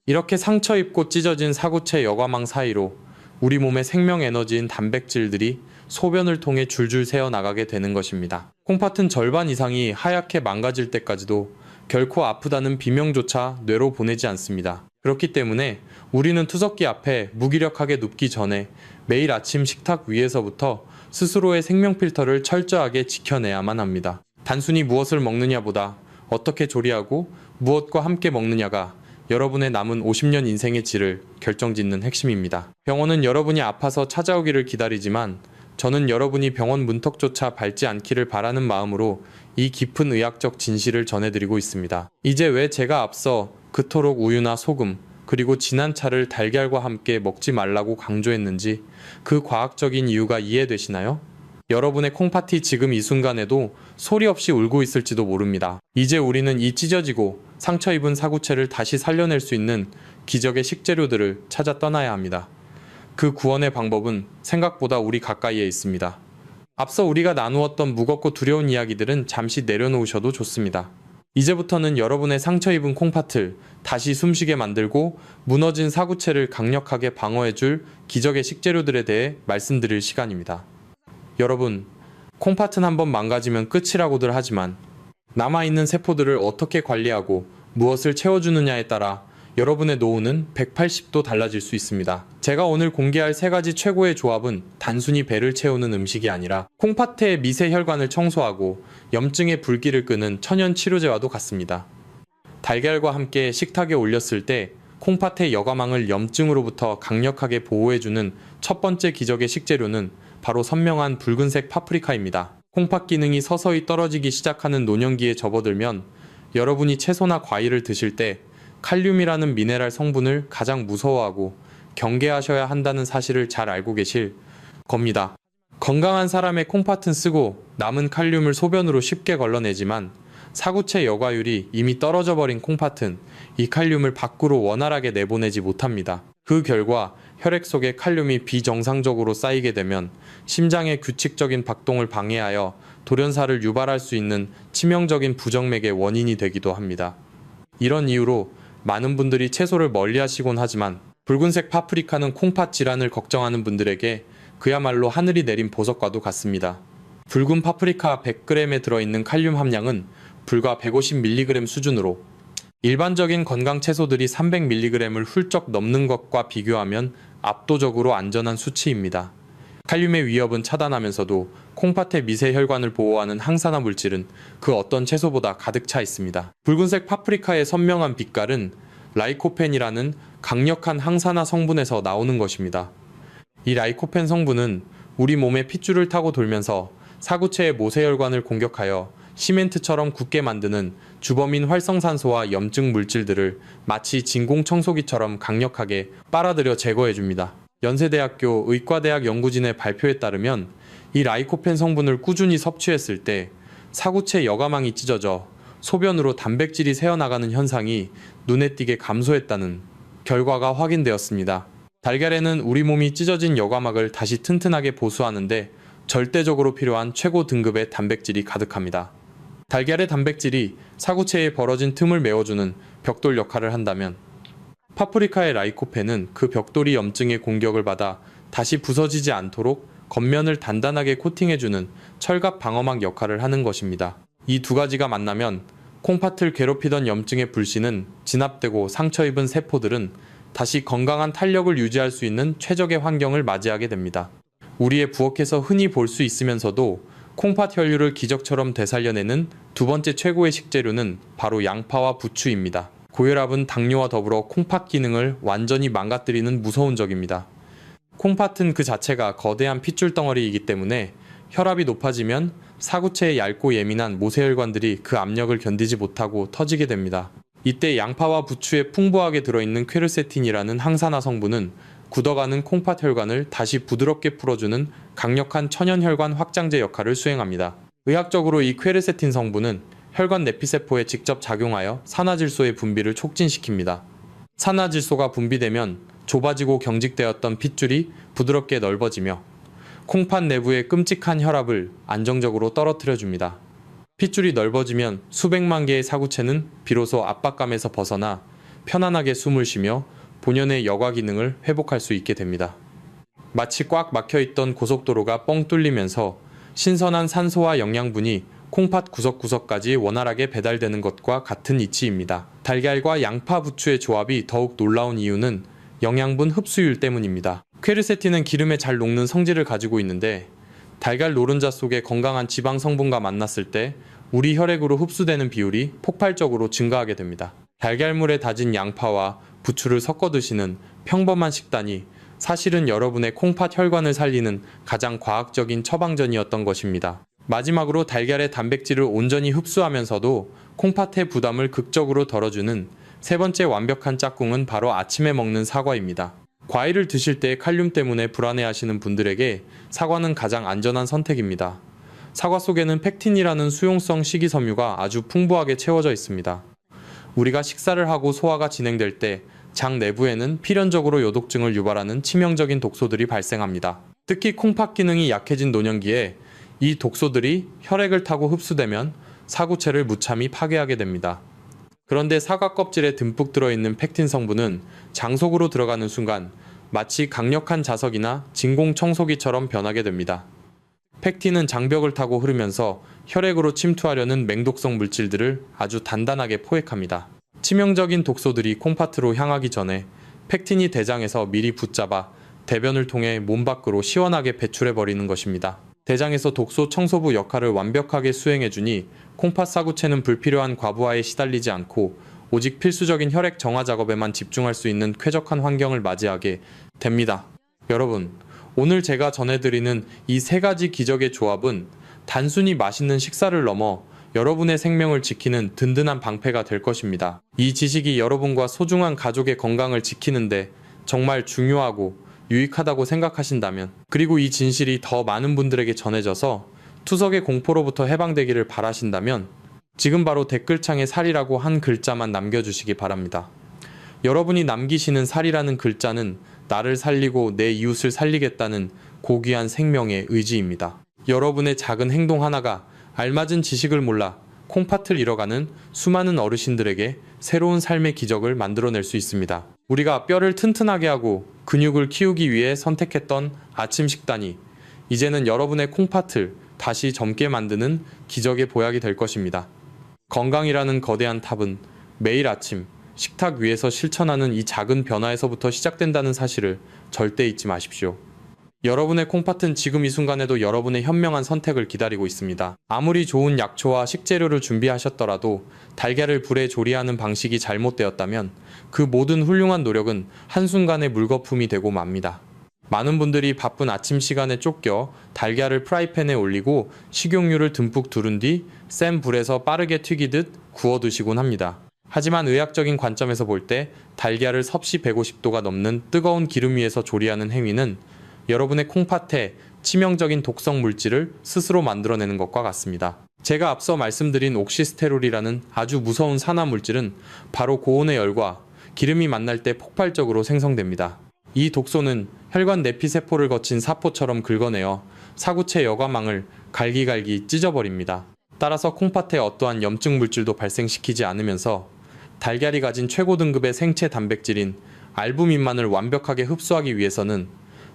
이렇게 상처 입고 찢어진 사구체 여과망 사이로 우리 몸의 생명 에너지인 단백질들이 소변을 통해 줄줄 새어나가게 되는 것입니다. 콩팥은 절반 이상이 하얗게 망가질 때까지도 결코 아프다는 비명조차 뇌로 보내지 않습니다. 그렇기 때문에 우리는 투석기 앞에 무기력하게 눕기 전에 매일 아침 식탁 위에서부터 스스로의 생명 필터를 철저하게 지켜내야만 합니다. 단순히 무엇을 먹느냐보다 어떻게 조리하고 무엇과 함께 먹느냐가 여러분의 남은 50년 인생의 질을 결정짓는 핵심입니다. 병원은 여러분이 아파서 찾아오기를 기다리지만 저는 여러분이 병원 문턱조차 밟지 않기를 바라는 마음으로 이 깊은 의학적 진실을 전해드리고 있습니다. 이제 왜 제가 앞서 그토록 우유나 소금 그리고 진한 차를 달걀과 함께 먹지 말라고 강조했는지 그 과학적인 이유가 이해되시나요? 여러분의 콩팥이 지금 이 순간에도 소리 없이 울고 있을지도 모릅니다. 이제 우리는 이 찢어지고 상처 입은 사구체를 다시 살려낼 수 있는 기적의 식재료들을 찾아 떠나야 합니다. 그 구원의 방법은 생각보다 우리 가까이에 있습니다. 앞서 우리가 나누었던 무겁고 두려운 이야기들은 잠시 내려놓으셔도 좋습니다. 이제부터는 여러분의 상처 입은 콩팥을 다시 숨쉬게 만들고 무너진 사구체를 강력하게 방어해줄 기적의 식재료들에 대해 말씀드릴 시간입니다. 여러분, 콩팥은 한번 망가지면 끝이라고들 하지만 남아있는 세포들을 어떻게 관리하고 무엇을 채워주느냐에 따라 여러분의 노후는 180도 달라질 수 있습니다. 제가 오늘 공개할 3가지 최고의 조합은 단순히 배를 채우는 음식이 아니라 콩팥의 미세 혈관을 청소하고 염증의 불길을 끄는 천연 치료제와도 같습니다. 달걀과 함께 식탁에 올렸을 때 콩팥의 여과망을 염증으로부터 강력하게 보호해주는 첫 번째 기적의 식재료는 바로 선명한 붉은색 파프리카입니다. 콩팥 기능이 서서히 떨어지기 시작하는 노년기에 접어들면 여러분이 채소나 과일을 드실 때 칼륨이라는 미네랄 성분을 가장 무서워하고 경계하셔야 한다는 사실을 잘 알고 계실 겁니다. 건강한 사람의 콩팥은 쓰고 남은 칼륨을 소변으로 쉽게 걸러내지만 사구체 여과율이 이미 떨어져 버린 콩팥은 이 칼륨을 밖으로 원활하게 내보내지 못합니다. 그 결과 혈액 속에 칼륨이 비정상적으로 쌓이게 되면 심장의 규칙적인 박동을 방해하여 돌연사를 유발할 수 있는 치명적인 부정맥의 원인이 되기도 합니다. 이런 이유로 많은 분들이 채소를 멀리하시곤 하지만 붉은색 파프리카는 콩팥 질환을 걱정하는 분들에게 그야말로 하늘이 내린 보석과도 같습니다. 붉은 파프리카 100g에 들어있는 칼륨 함량은 불과 150mg 수준으로 일반적인 건강 채소들이 300mg을 훌쩍 넘는 것과 비교하면 압도적으로 안전한 수치입니다. 칼륨의 위협은 차단하면서도 콩팥의 미세 혈관을 보호하는 항산화 물질은 그 어떤 채소보다 가득 차 있습니다. 붉은색 파프리카의 선명한 빛깔은 라이코펜이라는 강력한 항산화 성분에서 나오는 것입니다. 이 라이코펜 성분은 우리 몸의 핏줄을 타고 돌면서 사구체의 모세혈관을 공격하여 시멘트처럼 굳게 만드는 주범인 활성산소와 염증 물질들을 마치 진공청소기처럼 강력하게 빨아들여 제거해줍니다. 연세대학교 의과대학 연구진의 발표에 따르면 이 라이코펜 성분을 꾸준히 섭취했을 때 사구체 여과망이 찢어져 소변으로 단백질이 새어나가는 현상이 눈에 띄게 감소했다는 결과가 확인되었습니다. 달걀에는 우리 몸이 찢어진 여과막을 다시 튼튼하게 보수하는데 절대적으로 필요한 최고 등급의 단백질이 가득합니다. 달걀의 단백질이 사구체에 벌어진 틈을 메워주는 벽돌 역할을 한다면 파프리카의 라이코펜은 그 벽돌이 염증의 공격을 받아 다시 부서지지 않도록 겉면을 단단하게 코팅해주는 철갑 방어막 역할을 하는 것입니다. 이 두 가지가 만나면 콩팥을 괴롭히던 염증의 불씨는 진압되고 상처 입은 세포들은 다시 건강한 탄력을 유지할 수 있는 최적의 환경을 맞이하게 됩니다. 우리의 부엌에서 흔히 볼 수 있으면서도 콩팥 혈류를 기적처럼 되살려내는 두 번째 최고의 식재료는 바로 양파와 부추입니다. 고혈압은 당뇨와 더불어 콩팥 기능을 완전히 망가뜨리는 무서운 적입니다. 콩팥은 그 자체가 거대한 핏줄 덩어리이기 때문에 혈압이 높아지면 사구체의 얇고 예민한 모세혈관들이 그 압력을 견디지 못하고 터지게 됩니다. 이때 양파와 부추에 풍부하게 들어있는 퀘르세틴이라는 항산화 성분은 굳어가는 콩팥 혈관을 다시 부드럽게 풀어주는 강력한 천연혈관 확장제 역할을 수행합니다. 의학적으로 이 퀘르세틴 성분은 혈관 내피세포에 직접 작용하여 산화질소의 분비를 촉진시킵니다. 산화질소가 분비되면 좁아지고 경직되었던 핏줄이 부드럽게 넓어지며 콩팥 내부의 끔찍한 혈압을 안정적으로 떨어뜨려줍니다. 핏줄이 넓어지면 수백만 개의 사구체는 비로소 압박감에서 벗어나 편안하게 숨을 쉬며 본연의 여과 기능을 회복할 수 있게 됩니다. 마치 꽉 막혀있던 고속도로가 뻥 뚫리면서 신선한 산소와 영양분이 콩팥 구석구석까지 원활하게 배달되는 것과 같은 이치입니다. 달걀과 양파, 부추의 조합이 더욱 놀라운 이유는 영양분 흡수율 때문입니다. 퀘르세틴은 기름에 잘 녹는 성질을 가지고 있는데 달걀 노른자 속의 건강한 지방 성분과 만났을 때 우리 혈액으로 흡수되는 비율이 폭발적으로 증가하게 됩니다. 달걀물에 다진 양파와 부추를 섞어 드시는 평범한 식단이 사실은 여러분의 콩팥 혈관을 살리는 가장 과학적인 처방전이었던 것입니다. 마지막으로 달걀의 단백질을 온전히 흡수하면서도 콩팥의 부담을 극적으로 덜어주는 세 번째 완벽한 짝꿍은 바로 아침에 먹는 사과입니다. 과일을 드실 때 칼륨 때문에 불안해하시는 분들에게 사과는 가장 안전한 선택입니다. 사과 속에는 펙틴이라는 수용성 식이섬유가 아주 풍부하게 채워져 있습니다. 우리가 식사를 하고 소화가 진행될 때 장 내부에는 필연적으로 요독증을 유발하는 치명적인 독소들이 발생합니다. 특히 콩팥 기능이 약해진 노년기에 이 독소들이 혈액을 타고 흡수되면 사구체를 무참히 파괴하게 됩니다. 그런데 사과 껍질에 듬뿍 들어있는 펙틴 성분은 장 속으로 들어가는 순간 마치 강력한 자석이나 진공 청소기처럼 변하게 됩니다. 펙틴은 장벽을 타고 흐르면서 혈액으로 침투하려는 맹독성 물질들을 아주 단단하게 포획합니다. 치명적인 독소들이 콩팥으로 향하기 전에 펙틴이 대장에서 미리 붙잡아 대변을 통해 몸 밖으로 시원하게 배출해버리는 것입니다. 대장에서 독소 청소부 역할을 완벽하게 수행해주니 콩팥 사구체는 불필요한 과부하에 시달리지 않고 오직 필수적인 혈액 정화 작업에만 집중할 수 있는 쾌적한 환경을 맞이하게 됩니다. 여러분, 오늘 제가 전해드리는 이 세 가지 기적의 조합은 단순히 맛있는 식사를 넘어 여러분의 생명을 지키는 든든한 방패가 될 것입니다. 이 지식이 여러분과 소중한 가족의 건강을 지키는데 정말 중요하고 유익하다고 생각하신다면, 그리고 이 진실이 더 많은 분들에게 전해져서 투석의 공포로부터 해방되기를 바라신다면 지금 바로 댓글창에 살이라고 한 글자만 남겨주시기 바랍니다. 여러분이 남기시는 살이라는 글자는 나를 살리고 내 이웃을 살리겠다는 고귀한 생명의 의지입니다. 여러분의 작은 행동 하나가 알맞은 지식을 몰라 콩팥을 잃어가는 수많은 어르신들에게 새로운 삶의 기적을 만들어낼 수 있습니다. 우리가 뼈를 튼튼하게 하고 근육을 키우기 위해 선택했던 아침 식단이 이제는 여러분의 콩팥을 다시 젊게 만드는 기적의 보약이 될 것입니다. 건강이라는 거대한 탑은 매일 아침 식탁 위에서 실천하는 이 작은 변화에서부터 시작된다는 사실을 절대 잊지 마십시오. 여러분의 콩팥은 지금 이 순간에도 여러분의 현명한 선택을 기다리고 있습니다. 아무리 좋은 약초와 식재료를 준비하셨더라도 달걀을 불에 조리하는 방식이 잘못되었다면 그 모든 훌륭한 노력은 한순간의 물거품이 되고 맙니다. 많은 분들이 바쁜 아침 시간에 쫓겨 달걀을 프라이팬에 올리고 식용유를 듬뿍 두른 뒤 센 불에서 빠르게 튀기듯 구워 드시곤 합니다. 하지만 의학적인 관점에서 볼 때 달걀을 섭씨 150도가 넘는 뜨거운 기름 위에서 조리하는 행위는 여러분의 콩팥에 치명적인 독성 물질을 스스로 만들어내는 것과 같습니다. 제가 앞서 말씀드린 옥시스테롤이라는 아주 무서운 산화 물질은 바로 고온의 열과 기름이 만날 때 폭발적으로 생성됩니다. 이 독소는 혈관 내피세포를 거친 사포처럼 긁어내어 사구체 여과망을 갈기갈기 찢어버립니다. 따라서 콩팥에 어떠한 염증 물질도 발생시키지 않으면서 달걀이 가진 최고 등급의 생체 단백질인 알부민만을 완벽하게 흡수하기 위해서는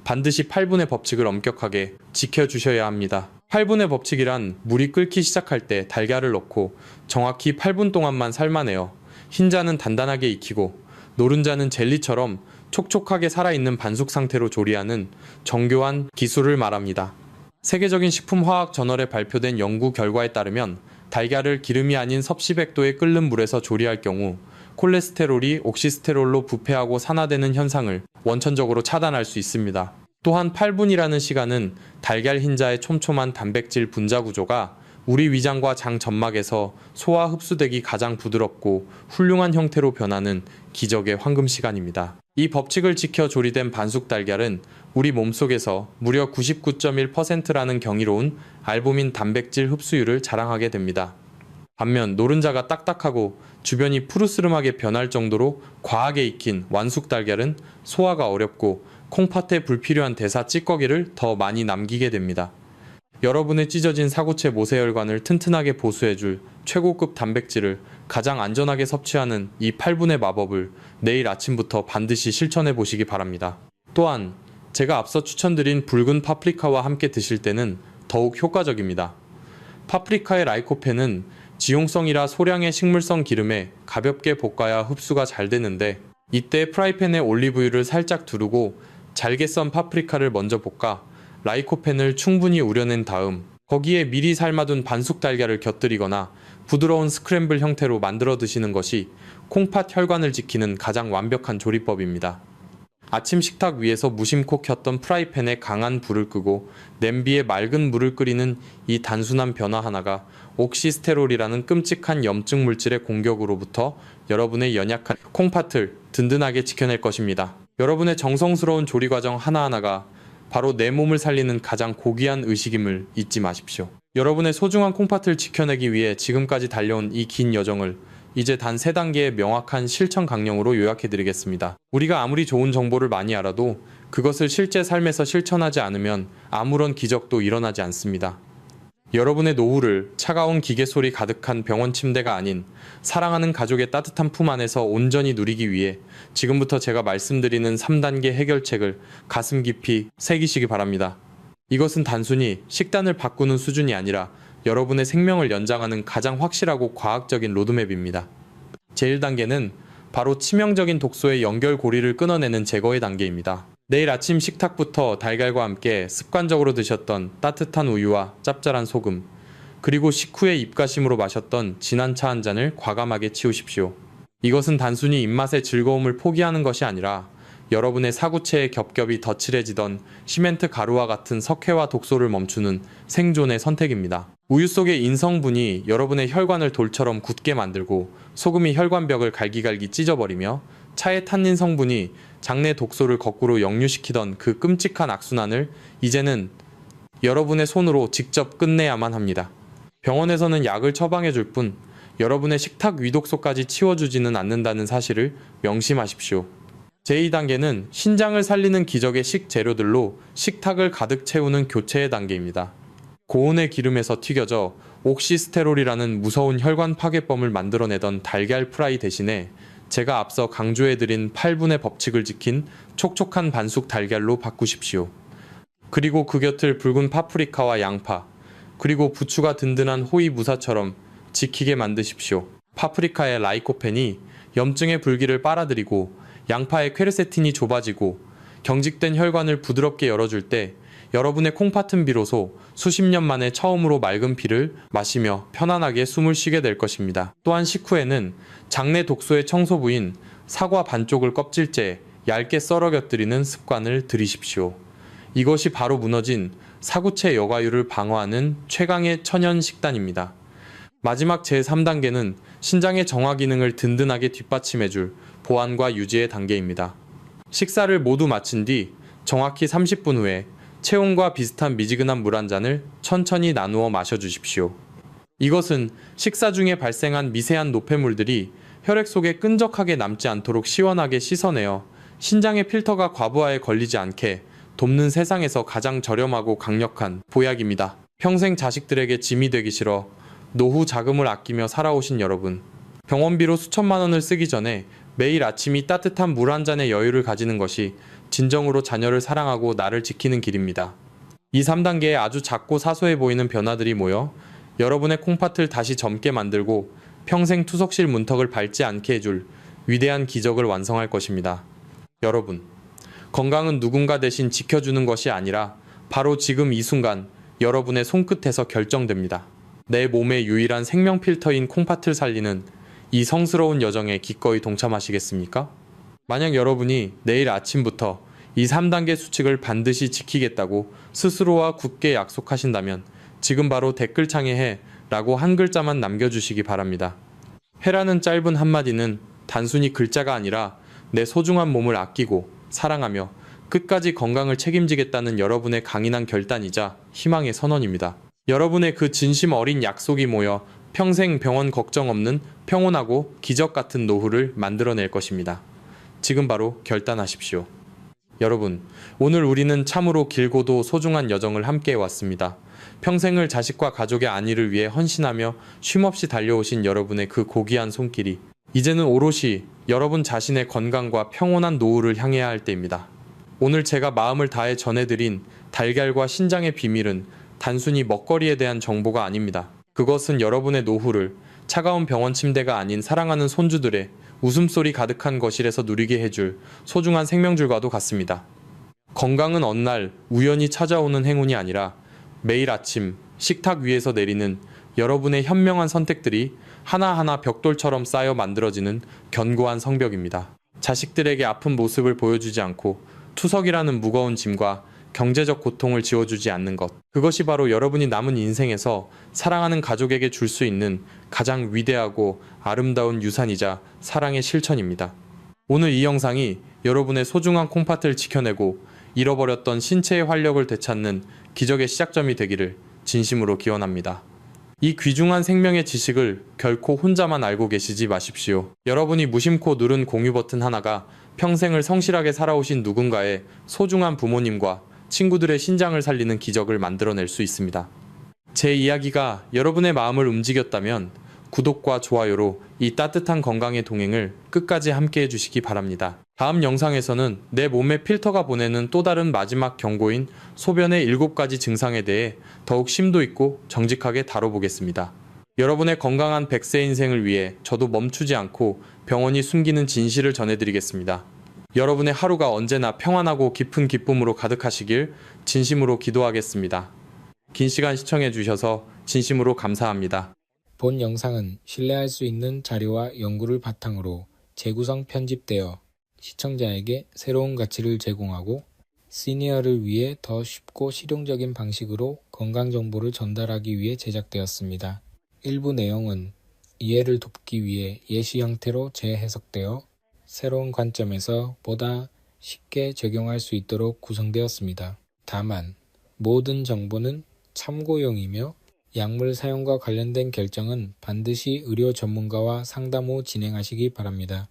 반드시 8분의 법칙을 엄격하게 지켜주셔야 합니다. 8분의 법칙이란 물이 끓기 시작할 때 달걀을 넣고 정확히 8분 동안만 삶아내어 흰자는 단단하게 익히고 노른자는 젤리처럼 촉촉하게 살아있는 반숙 상태로 조리하는 정교한 기술을 말합니다. 세계적인 식품화학 저널에 발표된 연구 결과에 따르면 달걀을 기름이 아닌 섭씨 100도에 끓는 물에서 조리할 경우 콜레스테롤이 옥시스테롤로 부패하고 산화되는 현상을 원천적으로 차단할 수 있습니다. 또한 8분이라는 시간은 달걀 흰자의 촘촘한 단백질 분자 구조가 우리 위장과 장 점막에서 소화 흡수되기 가장 부드럽고 훌륭한 형태로 변하는 기적의 황금 시간입니다. 이 법칙을 지켜 조리된 반숙 달걀은 우리 몸속에서 무려 99.1%라는 경이로운 알부민 단백질 흡수율을 자랑하게 됩니다. 반면 노른자가 딱딱하고 주변이 푸르스름하게 변할 정도로 과하게 익힌 완숙 달걀은 소화가 어렵고 콩팥에 불필요한 대사 찌꺼기를 더 많이 남기게 됩니다. 여러분의 찢어진 사구체 모세혈관을 튼튼하게 보수해줄 최고급 단백질을 가장 안전하게 섭취하는 이 8분의 마법을 내일 아침부터 반드시 실천해 보시기 바랍니다. 또한 제가 앞서 추천드린 붉은 파프리카와 함께 드실 때는 더욱 효과적입니다. 파프리카의 라이코펜은 지용성이라 소량의 식물성 기름에 가볍게 볶아야 흡수가 잘 되는데, 이때 프라이팬에 올리브유를 살짝 두르고 잘게 썬 파프리카를 먼저 볶아 라이코펜을 충분히 우려낸 다음 거기에 미리 삶아둔 반숙 달걀을 곁들이거나 부드러운 스크램블 형태로 만들어 드시는 것이 콩팥 혈관을 지키는 가장 완벽한 조리법입니다. 아침 식탁 위에서 무심코 켰던 프라이팬에 강한 불을 끄고 냄비에 맑은 물을 끓이는 이 단순한 변화 하나가 옥시스테롤이라는 끔찍한 염증 물질의 공격으로부터 여러분의 연약한 콩팥을 든든하게 지켜낼 것입니다. 여러분의 정성스러운 조리 과정 하나하나가 바로 내 몸을 살리는 가장 고귀한 의식임을 잊지 마십시오. 여러분의 소중한 콩팥을 지켜내기 위해 지금까지 달려온 이 긴 여정을 이제 단 3단계의 명확한 실천 강령으로 요약해드리겠습니다. 우리가 아무리 좋은 정보를 많이 알아도 그것을 실제 삶에서 실천하지 않으면 아무런 기적도 일어나지 않습니다. 여러분의 노후를 차가운 기계 소리 가득한 병원 침대가 아닌 사랑하는 가족의 따뜻한 품 안에서 온전히 누리기 위해 지금부터 제가 말씀드리는 3단계 해결책을 가슴 깊이 새기시기 바랍니다. 이것은 단순히 식단을 바꾸는 수준이 아니라 여러분의 생명을 연장하는 가장 확실하고 과학적인 로드맵입니다. 제1단계는 바로 치명적인 독소의 연결고리를 끊어내는 제거의 단계입니다. 내일 아침 식탁부터 달걀과 함께 습관적으로 드셨던 따뜻한 우유와 짭짤한 소금, 그리고 식후에 입가심으로 마셨던 진한 차 한 잔을 과감하게 치우십시오. 이것은 단순히 입맛의 즐거움을 포기하는 것이 아니라 여러분의 사구체에 겹겹이 덧칠해지던 시멘트 가루와 같은 석회와 독소를 멈추는 생존의 선택입니다. 우유 속의 인성분이 여러분의 혈관을 돌처럼 굳게 만들고 소금이 혈관벽을 갈기갈기 찢어버리며 차의 탄닌 성분이 장내 독소를 거꾸로 역류시키던 그 끔찍한 악순환을 이제는 여러분의 손으로 직접 끝내야만 합니다. 병원에서는 약을 처방해줄 뿐 여러분의 식탁 위독소까지 치워주지는 않는다는 사실을 명심하십시오. 제2단계는 신장을 살리는 기적의 식재료들로 식탁을 가득 채우는 교체의 단계입니다. 고온의 기름에서 튀겨져 옥시스테롤이라는 무서운 혈관 파괴범을 만들어내던 달걀 프라이 대신에 제가 앞서 강조해드린 8분의 법칙을 지킨 촉촉한 반숙 달걀로 바꾸십시오. 그리고 그 곁을 붉은 파프리카와 양파, 그리고 부추가 든든한 호이 무사처럼 지키게 만드십시오. 파프리카의 라이코펜이 염증의 불길을 빨아들이고 양파의 퀘르세틴이 좁아지고 경직된 혈관을 부드럽게 열어줄 때 여러분의 콩팥은 비로소 수십 년 만에 처음으로 맑은 피를 마시며 편안하게 숨을 쉬게 될 것입니다. 또한 식후에는 장내 독소의 청소부인 사과 반쪽을 껍질째에 얇게 썰어 곁들이는 습관을 들이십시오. 이것이 바로 무너진 사구체 여과율을 방어하는 최강의 천연 식단입니다. 마지막 제3단계는 신장의 정화 기능을 든든하게 뒷받침해줄 보완과 유지의 단계입니다. 식사를 모두 마친 뒤 정확히 30분 후에 체온과 비슷한 미지근한 물 한 잔을 천천히 나누어 마셔주십시오. 이것은 식사 중에 발생한 미세한 노폐물들이 혈액 속에 끈적하게 남지 않도록 시원하게 씻어내어 신장의 필터가 과부하에 걸리지 않게 돕는 세상에서 가장 저렴하고 강력한 보약입니다. 평생 자식들에게 짐이 되기 싫어 노후 자금을 아끼며 살아오신 여러분, 병원비로 수천만 원을 쓰기 전에 매일 아침이 따뜻한 물 한 잔의 여유를 가지는 것이 진정으로 자녀를 사랑하고 나를 지키는 길입니다. 이 3단계에 아주 작고 사소해 보이는 변화들이 모여 여러분의 콩팥을 다시 젊게 만들고 평생 투석실 문턱을 밟지 않게 해줄 위대한 기적을 완성할 것입니다. 여러분, 건강은 누군가 대신 지켜주는 것이 아니라 바로 지금 이 순간 여러분의 손끝에서 결정됩니다. 내 몸의 유일한 생명 필터인 콩팥을 살리는 이 성스러운 여정에 기꺼이 동참하시겠습니까? 만약 여러분이 내일 아침부터 이 3단계 수칙을 반드시 지키겠다고 스스로와 굳게 약속하신다면 지금 바로 댓글창에 해 라고 한 글자만 남겨주시기 바랍니다. 해라는 짧은 한마디는 단순히 글자가 아니라 내 소중한 몸을 아끼고 사랑하며 끝까지 건강을 책임지겠다는 여러분의 강인한 결단이자 희망의 선언입니다. 여러분의 그 진심 어린 약속이 모여 평생 병원 걱정 없는 평온하고 기적 같은 노후를 만들어낼 것입니다. 지금 바로 결단하십시오. 여러분, 오늘 우리는 참으로 길고도 소중한 여정을 함께 해왔습니다. 평생을 자식과 가족의 안위를 위해 헌신하며 쉼없이 달려오신 여러분의 그 고귀한 손길이 이제는 오롯이 여러분 자신의 건강과 평온한 노후를 향해야 할 때입니다. 오늘 제가 마음을 다해 전해드린 달걀과 신장의 비밀은 단순히 먹거리에 대한 정보가 아닙니다. 그것은 여러분의 노후를 차가운 병원 침대가 아닌 사랑하는 손주들의 웃음소리 가득한 거실에서 누리게 해줄 소중한 생명줄과도 같습니다. 건강은 어느 날 우연히 찾아오는 행운이 아니라 매일 아침 식탁 위에서 내리는 여러분의 현명한 선택들이 하나하나 벽돌처럼 쌓여 만들어지는 견고한 성벽입니다. 자식들에게 아픈 모습을 보여주지 않고 투석이라는 무거운 짐과 경제적 고통을 지워주지 않는 것. 그것이 바로 여러분이 남은 인생에서 사랑하는 가족에게 줄 수 있는 가장 위대하고 아름다운 유산이자 사랑의 실천입니다. 오늘 이 영상이 여러분의 소중한 콩팥을 지켜내고 잃어버렸던 신체의 활력을 되찾는 기적의 시작점이 되기를 진심으로 기원합니다. 이 귀중한 생명의 지식을 결코 혼자만 알고 계시지 마십시오. 여러분이 무심코 누른 공유 버튼 하나가 평생을 성실하게 살아오신 누군가의 소중한 부모님과 친구들의 신장을 살리는 기적을 만들어낼 수 있습니다. 제 이야기가 여러분의 마음을 움직였다면 구독과 좋아요로 이 따뜻한 건강의 동행을 끝까지 함께 해주시기 바랍니다. 다음 영상에서는 내 몸의 필터가 보내는 또 다른 마지막 경고인 소변의 7가지 증상에 대해 더욱 심도 있고 정직하게 다뤄보겠습니다. 여러분의 건강한 100세 인생을 위해 저도 멈추지 않고 병원이 숨기는 진실을 전해드리겠습니다. 여러분의 하루가 언제나 평안하고 깊은 기쁨으로 가득하시길 진심으로 기도하겠습니다. 긴 시간 시청해주셔서 진심으로 감사합니다. 본 영상은 신뢰할 수 있는 자료와 연구를 바탕으로 재구성 편집되어 시청자에게 새로운 가치를 제공하고 시니어를 위해 더 쉽고 실용적인 방식으로 건강 정보를 전달하기 위해 제작되었습니다. 일부 내용은 이해를 돕기 위해 예시 형태로 재해석되어 새로운 관점에서 보다 쉽게 적용할 수 있도록 구성되었습니다. 다만 모든 정보는 참고용이며 약물 사용과 관련된 결정은 반드시 의료 전문가와 상담 후 진행하시기 바랍니다.